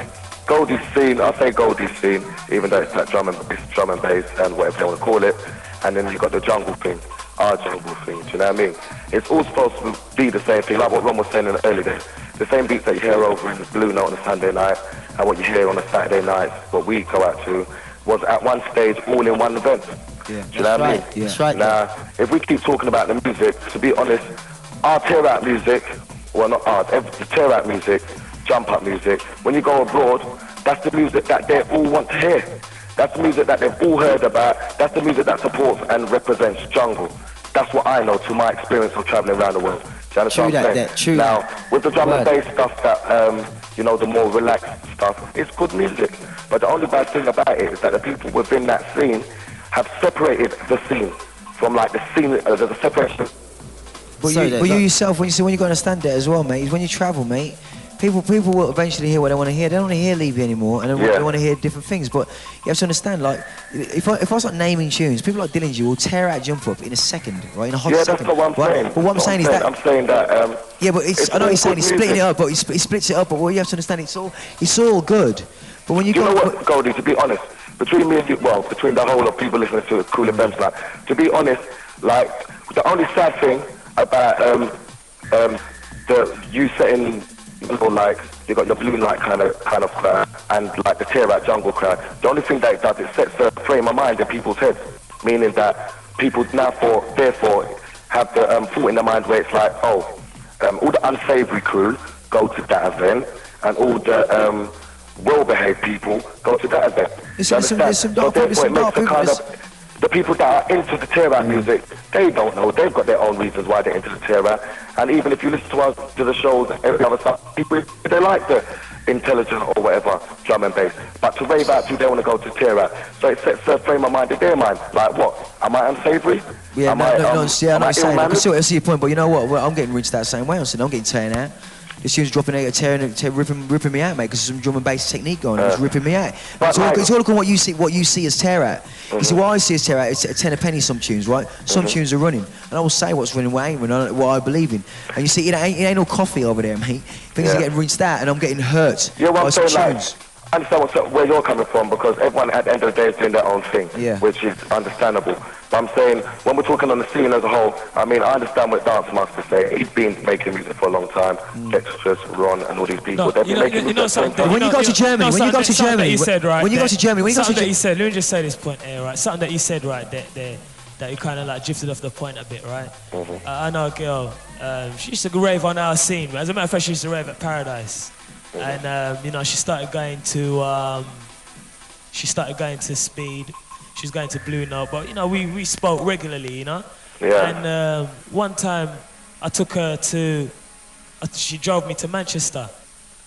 Goldie's scene, I say Goldie's scene, even though it's that drum and bass and whatever they want to call it, and then you got the jungle thing, our jungle thing, do you know what I mean? It's all supposed to be the same thing, like what Ron was saying in the early days. The same beats that you hear over in the Blue Note on a Sunday night, and what you hear on a Saturday night, what we go out to, was at one stage all in one event. Yeah. Do you know what I mean? Right. That's right. Now, if we keep talking about the music, to be honest, our tear-out music, well, not ours, the tear-out music, jump-up music, when you go abroad, that's the music that they all want to hear. That's the music that they've all heard about. That's the music that supports and represents jungle. That's what I know to my experience of traveling around the world. Do you understand True what I'm that, saying? Dec, true Now, that. with the drum and Word. bass stuff that, you know, the more relaxed stuff, it's good music. But the only bad thing about it is that the people within that scene have separated the scene from like the scene, there's a separation. But Sorry, you, Dec, but you look. yourself, when you got to understand that as well, mate, is when you travel, mate, people will eventually hear what they want to hear. They don't want to hear Levy anymore, and Yeah. they want to hear different things. But you have to understand, like, if I start naming tunes, people like Dillinger will tear out Jump Up in a second, right? In a hot Yeah, second. that's what I'm right? saying. But what I'm saying is that. I'm saying that, Yeah, but it's, I know all he's saying good he's splitting it music. up, but he splits it up. But what you have to understand, it's all good. But when you Do you go, know what, Goldie, to be honest, between me and you, well, between the whole of people listening to KoolFm tonight, to be honest, like, the only sad thing about you setting, like, you got your blue light kind of crowd and like the tear out jungle crowd, the only thing that it does, it sets a frame of mind in people's heads, meaning that people now therefore have the thought in their mind where it's like, all the unsavory crew go to that event and all the well-behaved people go to that event. There's You some- understand? there's some So dark people, therefore it some makes dark the people, kind of the people that are into the tear-out music, they don't know. They've got their own reasons why they're into the tear-out. And even if you listen to the shows and every other stuff, people, they like the intelligent or whatever drum and bass. But to rave out to, they want to go to tear-out. So it sets a frame of mind in their mind. Like, what? Am I unsavory? yeah, Am no, I, yeah, I know am what you're saying. I ill-mannered? can see your point, but you know what? Well, I'm getting rinsed that same way. I'm getting tearing out. This tune's dropping out, ripping me out, mate, because there's some drum and bass technique going on. It's ripping me out. But It's all on what you see as tear out. You see, what I see as tear out, it's a 10 a penny some tunes, right? Some tunes are running. And I will say what's running, what ain't running, what I believe in. And you see, it ain't no coffee over there, mate. Things are getting rinsed out and I'm getting hurt Yeah, well, by I'm some saying, like, tunes. I understand where you're coming from because everyone at the end of the day is doing their own thing, Yeah. which is understandable. But I'm saying, when we're talking on the scene as a whole, I mean, I understand what Dance Master say. He's been making music for a long time. Dexterous, Ron, and all these people. No, They've been making music for a long something. time. When you go to Germany, when you go to something that Germany, you said right when you go there. to Germany, when you go to Something that Ge- you said. Let me just say this point here, right? Something that you said right there, that you kind of like drifted off the point a bit, right? I know a girl. She used to rave on our scene. As a matter of fact, she used to rave at Paradise, and you know, she started going to Speed. She was going to Blue Note, but you know, we spoke regularly, you know. Yeah. And one time, I took her to she drove me to Manchester,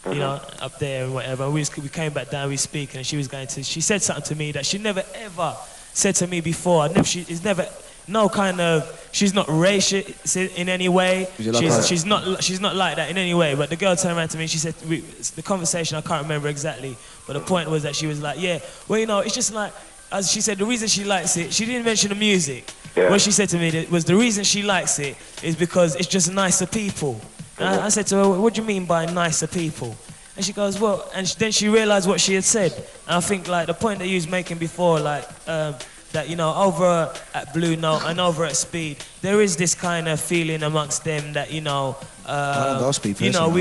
you know, up there and whatever. And we came back down, we speak, and she said something to me that she never ever said to me before. She's never, no kind of, she's not racist in any way. She's not like that in any way. But the girl turned around to me and she said, the conversation, I can't remember exactly, but the point was that she was like, yeah, well, you know, it's just like, as she said, the reason she likes it, she didn't mention the music. Yeah. What she said to me was the reason she likes it is because it's just nicer people. And I said to her, what do you mean by nicer people? And she goes, well, and then she realized what she had said. And I think like the point that you was making before, like that, you know, over at Blue Note and over at Speed, there is this kind of feeling amongst them that, you know, you know,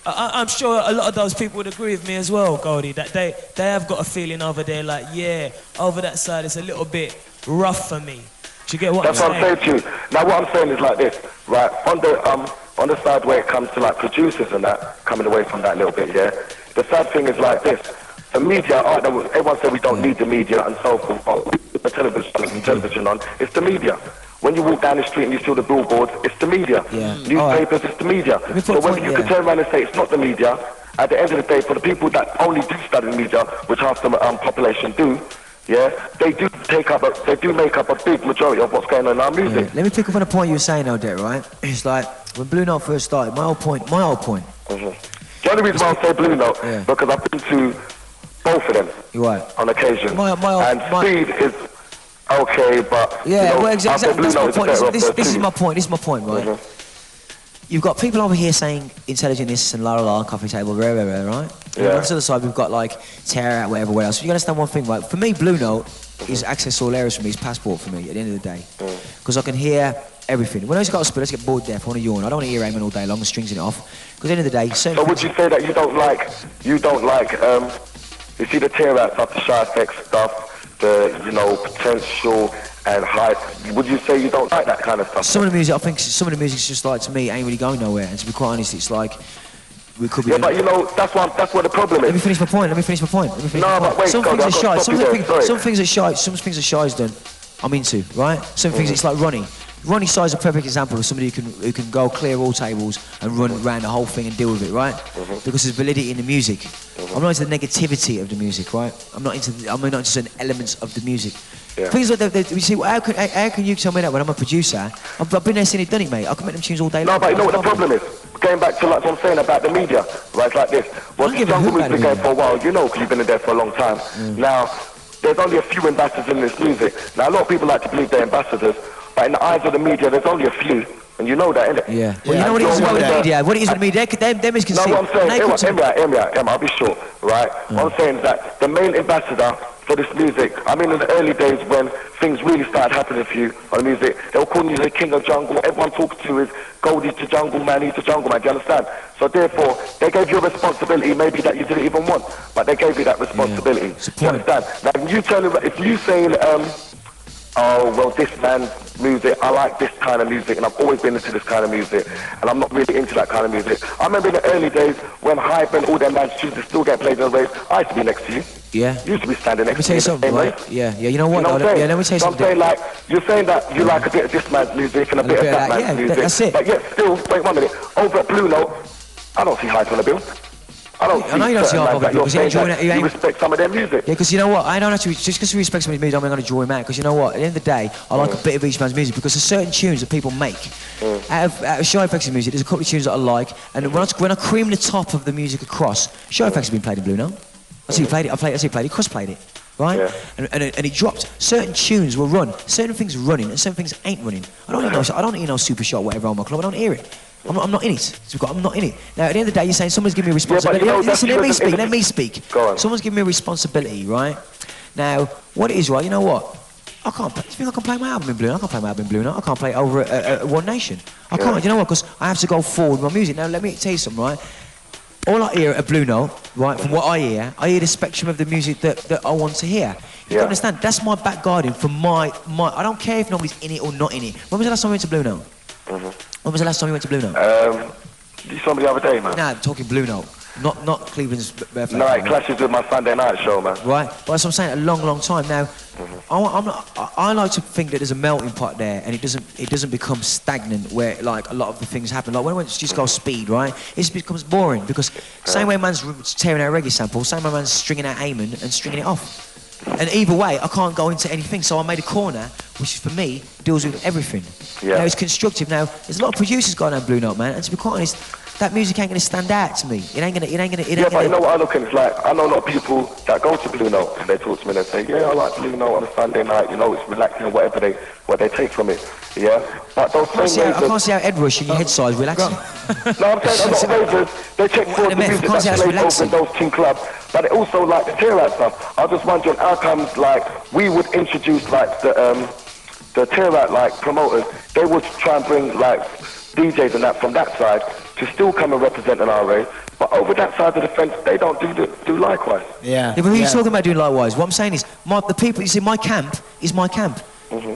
I'm sure a lot of those people would agree with me as well, Goldie, that they have got a feeling over there like, yeah, over that side it's a little bit rough for me. Do you get what I'm saying? That's what I'm saying to you. Now what I'm saying is like this, right, on the side where it comes to like producers and that, coming away from that little bit, yeah, the sad thing is like this, the media, everyone said we don't need the media and so forth, the television on, it's the media. When you walk down the street and you see the billboards, it's the media. Yeah. Newspapers, it's the media. So when you can turn around and say it's not the media, at the end of the day, for the people that only do study the media, which half the population do, yeah, they do make up a big majority of what's going on in our music. Let me pick up on a point you were saying, Odette, right? It's like, when Blue Note first started, my whole point. The only reason why I say Blue Note, because I've been to both of them on occasion. Speed is okay, but well, exactly. That's my point. This is my point, right? You've got people over here saying intelligentness and la la la, coffee table, right? And on the other side, we've got like tear out, whatever else. You understand one thing, right? For me, Blue Note is access to all areas for me. It's passport for me. At the end of the day, because I can hear everything. When I just got to spit, I just get bored deaf. I want to yawn. I don't want to hear Eamon all day long, the strings in it off. Because at the end of the day, so would you say that you don't like, you see the tear outs of the Shy Effects stuff, the, you know, potential and hype, would you say you don't like that kind of stuff? Some of the music, I think some of the music's just like, to me, ain't really going nowhere. And to be quite honest, it's like, we could be... Yeah, but you know, that's what the problem is. Let me finish my point. But wait, some things that Shy's done, I'm into, right? Some things, it's like Ronnie. Ronnie Shy's a perfect example of somebody who can go clear all tables and run around the whole thing and deal with it, right? Because there's validity in the music. I'm not into the negativity of the music, right? I'm not into certain elements of the music. Things like that, you see, how can you tell me that when I'm a producer? I've been there, seen it, done it, mate. I can make them tunes all day long. No, but you know what the problem is? Going back to like what I'm saying about the media, right? It's like this. Well, the jungle music's been going for a while, you know, because you've been in there for a long time. Now, there's only a few ambassadors in this music. Now, a lot of people like to believe they're ambassadors, but in the eyes of the media, there's only a few. And you know that, innit? Yeah. Well, you know what it is with the media? What it is with the media? Them is conceited. No, what I'm saying, I'll be short, right? What I'm saying is that the main ambassador for this music, I mean in the early days when things really started happening for you on the music, they were calling you the king of jungle. Everyone talks to you is Goldie to jungle man, he's the jungle man, do you understand? So therefore, they gave you a responsibility maybe that you didn't even want, but they gave you that responsibility. Do you understand? Now if you saying, oh, well, this man's music, I like this kind of music, and I've always been into this kind of music, and I'm not really into that kind of music. I remember in the early days when Hype and all them bands used to still get played on the radio, I used to be next to you. Yeah. You used to be standing next to me. Let me tell you something, right? Yeah, you know what? You know what I'm saying? Let me tell you so something. I'm saying, like, you're saying that you like a bit of this man's music and a bit of that man's music. That's it. But yet still, wait 1 minute, over at Blue Note, I don't see Hype on the bill. I know you don't see Hype on the bill because you respect some of their music. Yeah, because you know what? I don't actually, just because we respect somebody's music, I'm going to draw him out. Because you know what? At the end of the day, I like a bit of each man's music because there's certain tunes that people make. Out of Shy Effects' music, there's a couple of tunes that I like, and when I cream the top of the music across, Shy Effects has been played in Blue Note. I see you played it. I see you played it. Chris played it, right? Yeah. And it dropped. Certain tunes will run. Certain things are running, and certain things ain't running. I don't hear no super shot whatever on my club. I don't hear it. I'm not in it. I'm not in it. Now, at the end of the day, you're saying someone's giving me a responsibility. Listen, let me speak. Go on. Someone's giving me a responsibility, right? Now, what it is, right? You know what? I can't play. Do you think I can play my album in Blue Note? I can't play my album in Blue Note. I can't play it over at One Nation. I can't. You know what? Because I have to go forward with my music. Now, let me tell you something, right? All I hear at Blue Note, right, from what I hear the spectrum of the music that I want to hear. You can understand? That's my back garden for my. I don't care if nobody's in it or not in it. When was the last time you went to Blue Note? When was the last time you went to Blue Note? You saw me the other day, man. Nah, I'm talking Blue Note. Not Cleveland's birthday. No, it party. clashes with my Sunday night show, man. Right, but that's what I'm saying. A long time now. I like to think that there's a melting pot there, and it doesn't become stagnant where like a lot of the things happen. Like when it just goes speed, right? It just becomes boring because same way man's tearing out a reggae sample, same way man's stringing out Eamon and stringing it off. And either way, I can't go into anything. So I made a corner, which for me deals with everything. Yeah. Now it's constructive. Now there's a lot of producers going down Blue Note, man, and to be quite honest, that music ain't gonna stand out to me. It ain't gonna. Yeah, but you know what I look at? It's like, I know a lot of people that go to Blue Note and they talk to me and they say, yeah, I like Blue Note on a Sunday night, you know, it's relaxing, what they take from it. Yeah? But those same I can't see how Ed Rush in your head size relaxing. No, I'm saying a lot of ravers, they check for the music that's played over in those teen clubs, but they also like the tear-out stuff. I just wondering how comes, like, we would introduce, like, the tear-out, like, promoters, they would try and bring, like, DJs and that from that side to still come and represent an RA, but over that side of the fence, they don't do likewise. Yeah. But who are you talking about doing likewise? What I'm saying is, the people, you see, my camp is my camp. Mm-hmm.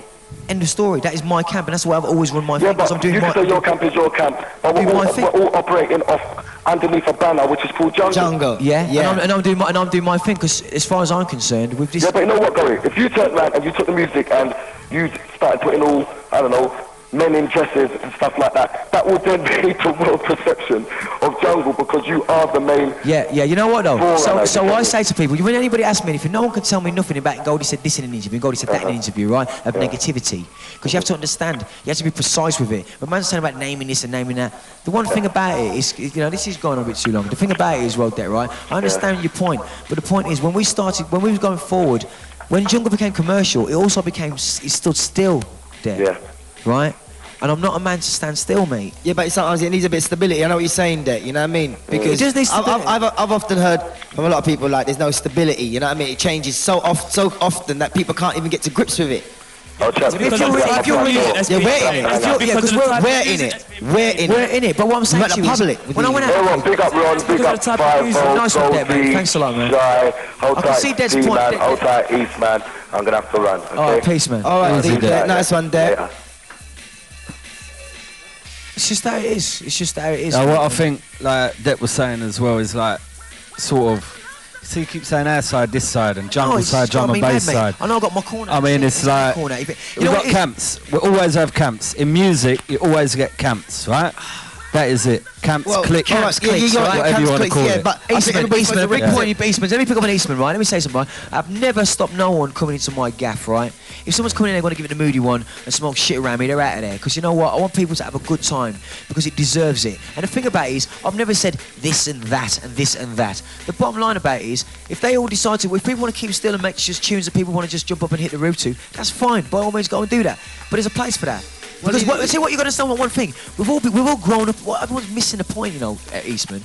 End of story. That is my camp, and that's the way I've always run my thing. But I'm doing you can say your camp is your camp, but we're all operating off underneath a banner which is called Jungle. Jungle. Yeah. And I'm doing my thing because, as far as I'm concerned, with this. Yeah, but you know what, Goldie? If you turned around and you took the music and you started putting all, I don't know, men in dresses and stuff like that, that would then be the world perception of Jungle because you are the main. Yeah. You know what though? So I say to people, when anybody asks me anything, no one can tell me nothing about Goldie said this in an interview, Goldie said that in an interview, right? Of negativity, because you have to understand, you have to be precise with it. When man's saying about naming this and naming that, the one thing about it is, you know, this is going on a bit too long. The thing about it is, well, Debt, right? I understand your point, but the point is, when we were going forward, when Jungle became commercial, it also it stood still there. Yeah. Right? And I'm not a man to stand still, mate. Yeah, but sometimes it needs a bit of stability. I know what you're saying there, you know what I mean? Because I've often heard from a lot of people like there's no stability, you know what I mean? It changes so often that people can't even get to grips with it. Oh, chap, If you're in it, we're in it. But what I'm saying to you is, when I went out, big up Ron, big up 5 nice one, Debt, mate. Thanks a lot, man. Shy, hold I can see Dead's point. Hold tight, East, man. I'm gonna have to run. Okay? Oh, peace, man. All right, nice one, Debt. Later. It's just how it is. It's just how it is. Now, what I think, like Depp was saying as well, is like, sort of, see, you keep saying our side, this side, and jungle side, drum and bass side. I know I've got my corner. I mean, it's like, we've got camps. We always have camps. In music, you always get camps, right? That is it. Camps, cliques, whatever you want to call it. But Eastman, a big point in Eastman. Let me pick up an Eastman, right? Let me say something, right? I've never stopped no one coming into my gaff, right? If someone's coming in there, going to give it the moody one and smoke shit around me, they're out of there. Because you know what? I want people to have a good time because it deserves it. And the thing about it is, I've never said this and that and this and that. The bottom line about it is, if they all decide to, if people want to keep still and make just tunes that people want to just jump up and hit the roof to, that's fine. By all means, go and do that. But there's a place for that. Because see what you've got to understand one thing. We've all grown up. Everyone's missing the point, you know, at Eastman.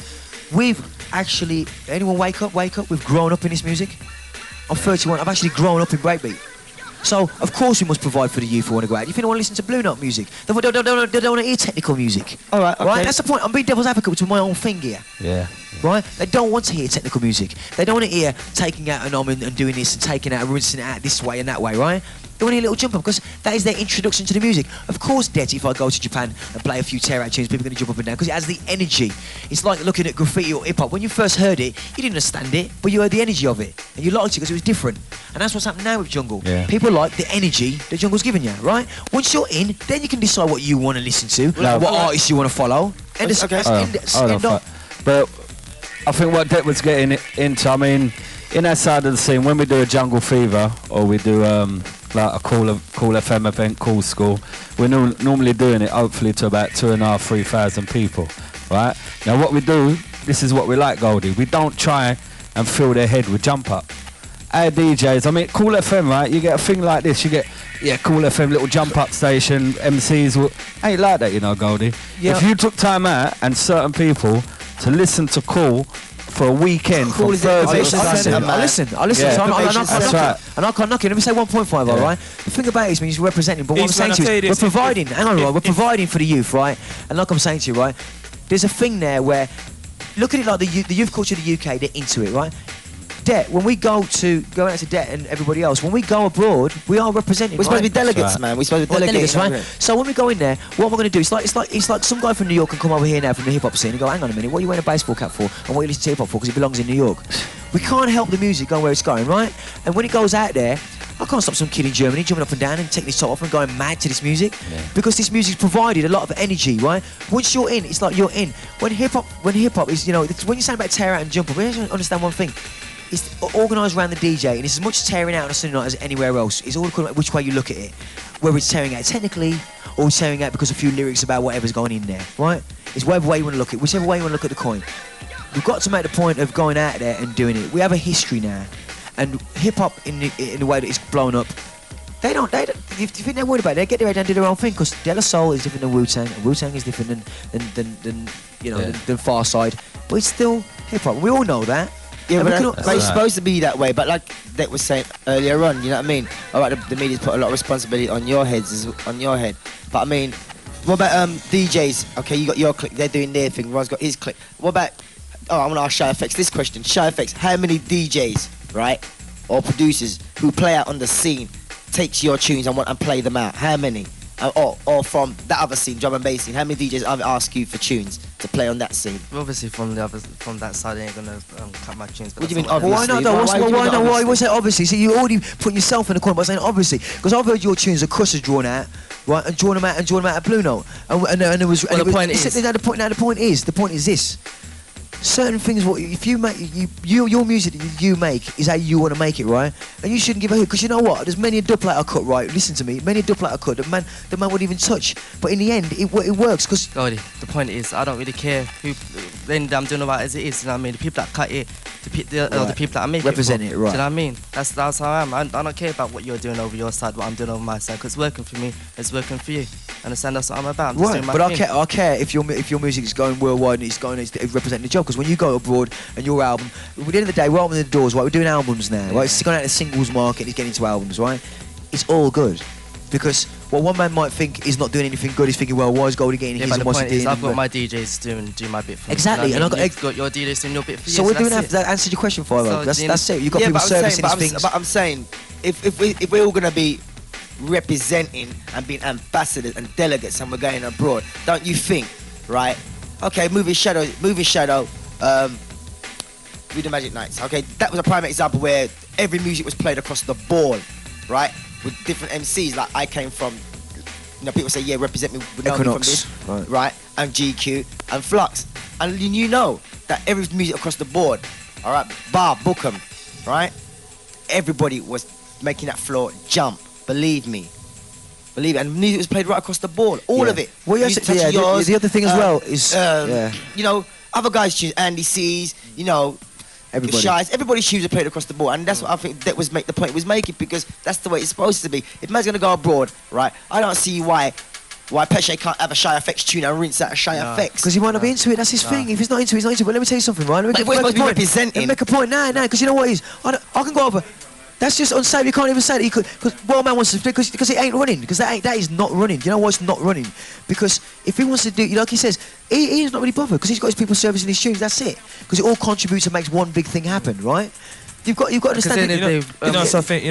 We've actually, anyone wake up, we've grown up in this music. I'm 31, I've actually grown up in breakbeat. So, of course we must provide for the youth who want to go out. If you don't want to listen to Blue Note music, they don't want to hear technical music. All right, okay. Right? That's the point. I'm being devil's advocate to my own thing here. Yeah. Right? They don't want to hear technical music. They don't want to hear taking out an and doing this and taking out and rinsing it out this way and that way, right? They want to hear a little jump up because that is their introduction to the music. Of course, Debt, if I go to Japan and play a few tear-out tunes, people are going to jump up and down because it has the energy. It's like looking at graffiti or hip-hop. When you first heard it, you didn't understand it, but you heard the energy of it. And you liked it because it was different. And that's what's happening now with Jungle. Yeah. People like the energy that Jungle's giving you, right? Once you're in, then you can decide what you want to listen to, what artists you want to follow. And end up. But I think what Depp was getting into, I mean, in our side of the scene, when we do a Jungle Fever or we do like a KoolFM event, Cool School, we're normally doing it hopefully to about 2,500, 3,000 people, right? Now what we do, this is what we like, Goldie. We don't try and fill their head with jump up. Our DJs, I mean, KoolFM, right? You get a thing like this, you get, KoolFM, little jump up station, MCs, ain't like that, you know, Goldie. Yeah. If you took time out and certain people to listen to Cool for a weekend from Thursday to Sunday. I listen. Yeah. So I can't knock it. Let me say 1.5, all right? The thing about it is, you're representing, but what I'm saying to you, we're providing, hang on, right? We're providing for the youth, right? And like I'm saying to you, right? There's a thing there where, look at it like the youth culture of the UK, they're into it, right? Det, when we go out to Det and everybody else, when we go abroad, we are representing. We're supposed to be right? delegates, man. We're supposed to be Well, delegates, right? So when we go in there, what am I going to do? It's like some guy from New York can come over here now from the hip hop scene and go, hang on a minute, what are you wearing a baseball cap for? And what are you listening to hip hop for? Because it belongs in New York. We can't help the music going where it's going, right? And when it goes out there, I can't stop some kid in Germany jumping up and down and taking his top off and going mad to this music, because this music's provided a lot of energy, right? Once you're in, it's like you're in. When hip hop is, when you're saying about tear out and jump up, we have to understand one thing. It's organised around the DJ, and it's as much tearing out on a Sunday night as anywhere else. It's all according to which way you look at it. Whether it's tearing out technically, or it's tearing out because a few lyrics about whatever's going in there, right? It's whatever way you want to look at it, whichever way you want to look at the coin. We've got to make the point of going out there and doing it. We have a history now, and hip hop in the way that it's blown up. They don't. If you think they're worried about it, they get their head down and do their own thing. Because De La Soul is different than Wu-Tang, and Wu-Tang is different than Far Side. But it's still hip hop. We all know that. Yeah, And but it's supposed to be that way. But like Dick was saying earlier on, you know what I mean? All right, the media's put a lot of responsibility on your head. But I mean, what about DJs? Okay, you got your clique. They're doing their thing. Ron's got his clique. What about? Oh, I'm gonna ask Shy FX this question. Shy FX, how many DJs, right, or producers who play out on the scene takes your tunes and play them out? How many? Or from that other scene, drum and bass scene, how many DJs have asked you for tunes to play on that scene? Obviously, from that side, they ain't gonna cut my tunes. What do you mean, Well, why not though? Why not? Why was it obviously? See, you already put yourself in the corner by saying obviously, because I've heard your tunes, the Cuss has drawn out, right, and drawn them out at Blue Note, and there was. Well, the point is this. Certain things, if you make your music that you make is how you want to make it, right? And you shouldn't give a hoot, because you know what? There's many a dubplate I cut, right? Listen to me, many a dubplate I cut. The man wouldn't even touch, but in the end, it works. Because Goldie, the point is, I don't really care who. Then I'm doing about it as it is. You know what I mean? The people that cut it, the people that I make represent it, right? Do you know what I mean? That's how I am. I don't care about what you're doing over your side, what I'm doing over my side, because it's working for me. It's working for you. Understand? That's what I'm about. I'm just doing my thing. I care if your music is going worldwide and it's representing the job. Because when you go abroad and your album, at the end of the day, we're opening the doors, right? We're doing albums now, right? It's going out to the singles market and it's getting into albums, right? It's all good. Because what one man might think is not doing anything good, he's thinking, well, why is Goldie getting his and what's he doing? I've got my DJs do my bit for me. Exactly, you know and I've got your DJs doing your bit for you. So we're doing that answered your question, Five. That's it. You've got people servicing these things. But I'm saying, if we're all gonna be representing and being ambassadors and delegates and we're going abroad, don't you think, right? Okay, Movie Shadow, we the Magic Nights. Okay, that was a prime example where every music was played across the board, right? With different MCs. Like I came from, people say, yeah, represent me, know me from this, right? And GQ and Flux, and you know that every music across the board, all right, Bar Bookham, right? Everybody was making that floor jump. Believe me. And music was played right across the board, all of it. Well, the other thing as well is, other guys choose Andy C's, everybody's shoes are played across the board, and that's what I think that was the point was making, because that's the way it's supposed to be. If man's gonna go abroad, right? I don't see why Pesce can't have a Shy FX tune and rinse out a Shy FX. Because he might not be into it. That's his thing. If he's not into it, he's not into it. But let me tell you something, right? We're supposed to be representing. Make a point, because you know what it is. I can go over. That's just unsafe. You can't even say that. Because World Man wants to because it ain't running. Because that is not running. You know why it's not running? Because if he wants to do, like he says, he's not really bothered because he's got his people servicing his tunes. That's it. Because it all contributes and makes one big thing happen, right? You've got to understand. You know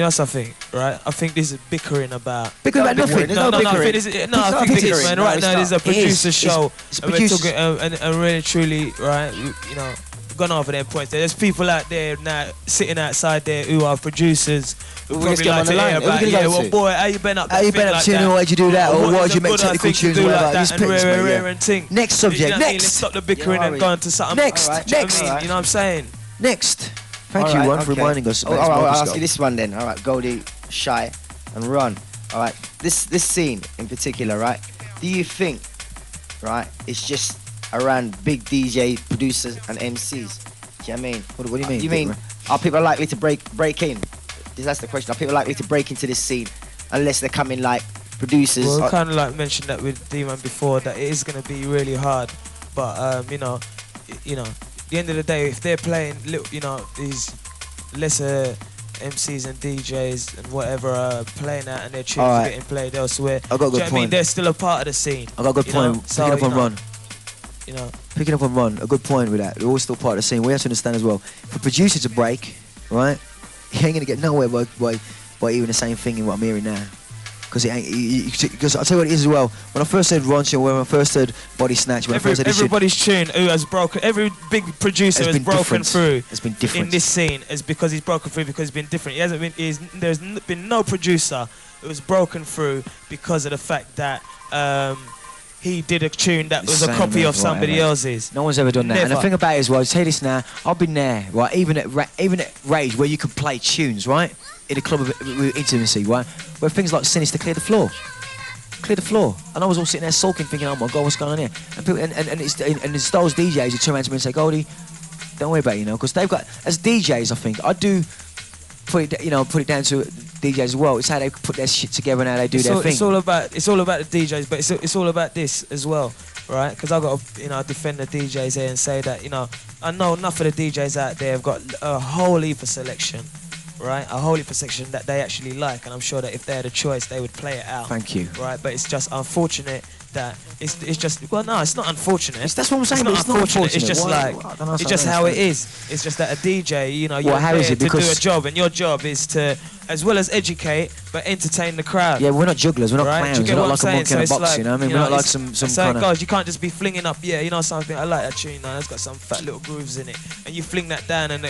something, right? I think this is bickering about nothing. I think this, man. Right now, there's a producer show, and we're talking, and really truly, right? Gone over their points. There's people out there now sitting outside there who are producers who probably like to hear about, boy, how you been up to tuning, why'd you do that, or why'd you make technical tunes, Next subject, next. Let's stop the bickering and go on to something. Next. You know what I'm saying? Next. Thank you, Ron, for reminding us about I'll ask you this one then. All right, Goldie, Shy, and Ron. All right, this scene in particular, right? Do you think, right, it's just around big DJ producers and MCs? Do you know what I mean? What do you mean? You mean are people likely to break in? That's the question. Are people likely to break into this scene unless they're coming like producers? Well, kind of like mentioned that with D-Man before, that it is going to be really hard. But at the end of the day, if they're playing these lesser MCs and DJs and whatever are playing that and their tunes are getting played elsewhere, I got a good point. I mean, they're still a part of the scene. I got a good point. Picking up on Ron. Picking up on Ron, a good point with that. We're all still part of the scene. We have to understand as well, for producers to break, right? You ain't gonna get nowhere by even the same thing in what I'm hearing now. Because it ain't. Because I'll tell you what it is as well. When I first heard Ronchi, when I first heard Body Snatch, when I first heard this everybody's tune who has broken, every big producer has broken through. It's been different in this scene. Is because he's broken through because he's been different. He hasn't been. There's been no producer who has broken through because of the fact that he did a tune that was a copy of somebody else's. No one's ever done that. Never. And the thing about it is, well, I'll tell you this now. I've been there, right? Even at Rage, where you can play tunes, right? In a club of intimacy, right? Where things like Sinister clear the floor. And I was all sitting there sulking, thinking, oh my God, what's going on here? And people, and it's those DJs who turn around to me and say, Goldie, don't worry about it, because they've got, as DJs, I think, I do put it down to DJs as well. It's how they put their shit together and how they do their thing. It's all about the DJs, but it's all about this as well, right? Because I got to defend the DJs here and say that I know enough of the DJs out there have got a whole heap of selection, right? A whole heap of selection that they actually like, and I'm sure that if they had a choice, they would play it out. Thank you. Right, but it's just unfortunate that it's just no, it's not unfortunate. That's what I'm saying. It's not unfortunate. It's just it's just how it is. It's just that a DJ, you're there to do a job, and your job is to, as well as educate, but entertain the crowd. Yeah, we're not jugglers. We're not clowns. We're not like a monkey in a box. You know what I mean? We're not like some kind of. Guys, you can't just be flinging up. Yeah, something. I like that tune. It's got some fat little grooves in it, and you fling that down, and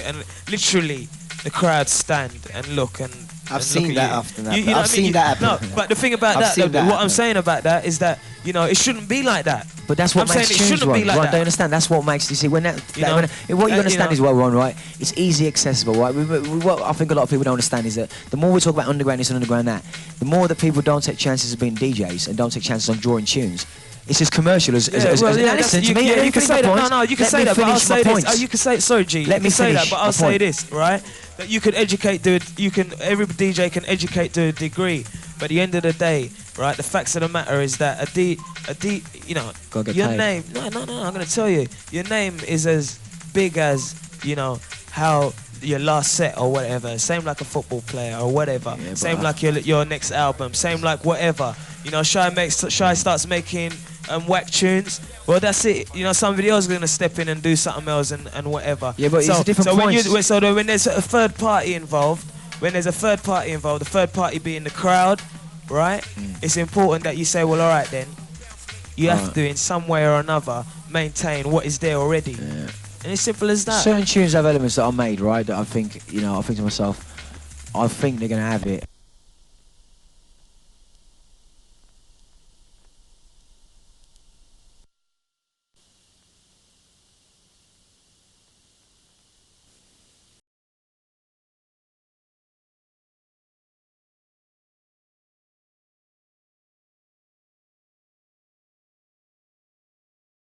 literally the crowd stand and look and. I've seen that often. I've seen that happen. No, but the thing about what I'm saying about that is that it shouldn't be like that. But that's what makes tunes, Ron. Ron, don't understand. That's what makes you see when what you understand is well, Ron, right? It's easy accessible, right? What I think a lot of people don't understand is that the more we talk about underground this and underground that, the more that people don't take chances of being DJs and don't take chances on drawing tunes. It's as commercial as listen to me. You can say that. No, you can say that. But I'll say this. You can say, sorry, G. Let me say finish that, but I'll say this, right? That you could educate, every DJ can educate to a degree, but at the end of the day, right? The facts of the matter is that your name. No, I'm gonna tell you, your name is as big as how your last set or whatever. Same like a football player or whatever. Yeah, same like your next album. Same like whatever. Shy starts making whack tunes. Well, that's it. Somebody else is gonna step in and do something else and whatever. Yeah, but it's a different point. When there's a third party involved, the third party being the crowd, right? It's important that you say, well, all right then. You have to, in some way or another, maintain what is there already. Yeah. And it's simple as that. Certain tunes have elements that are made, right? That I think to myself, I think they're gonna have it.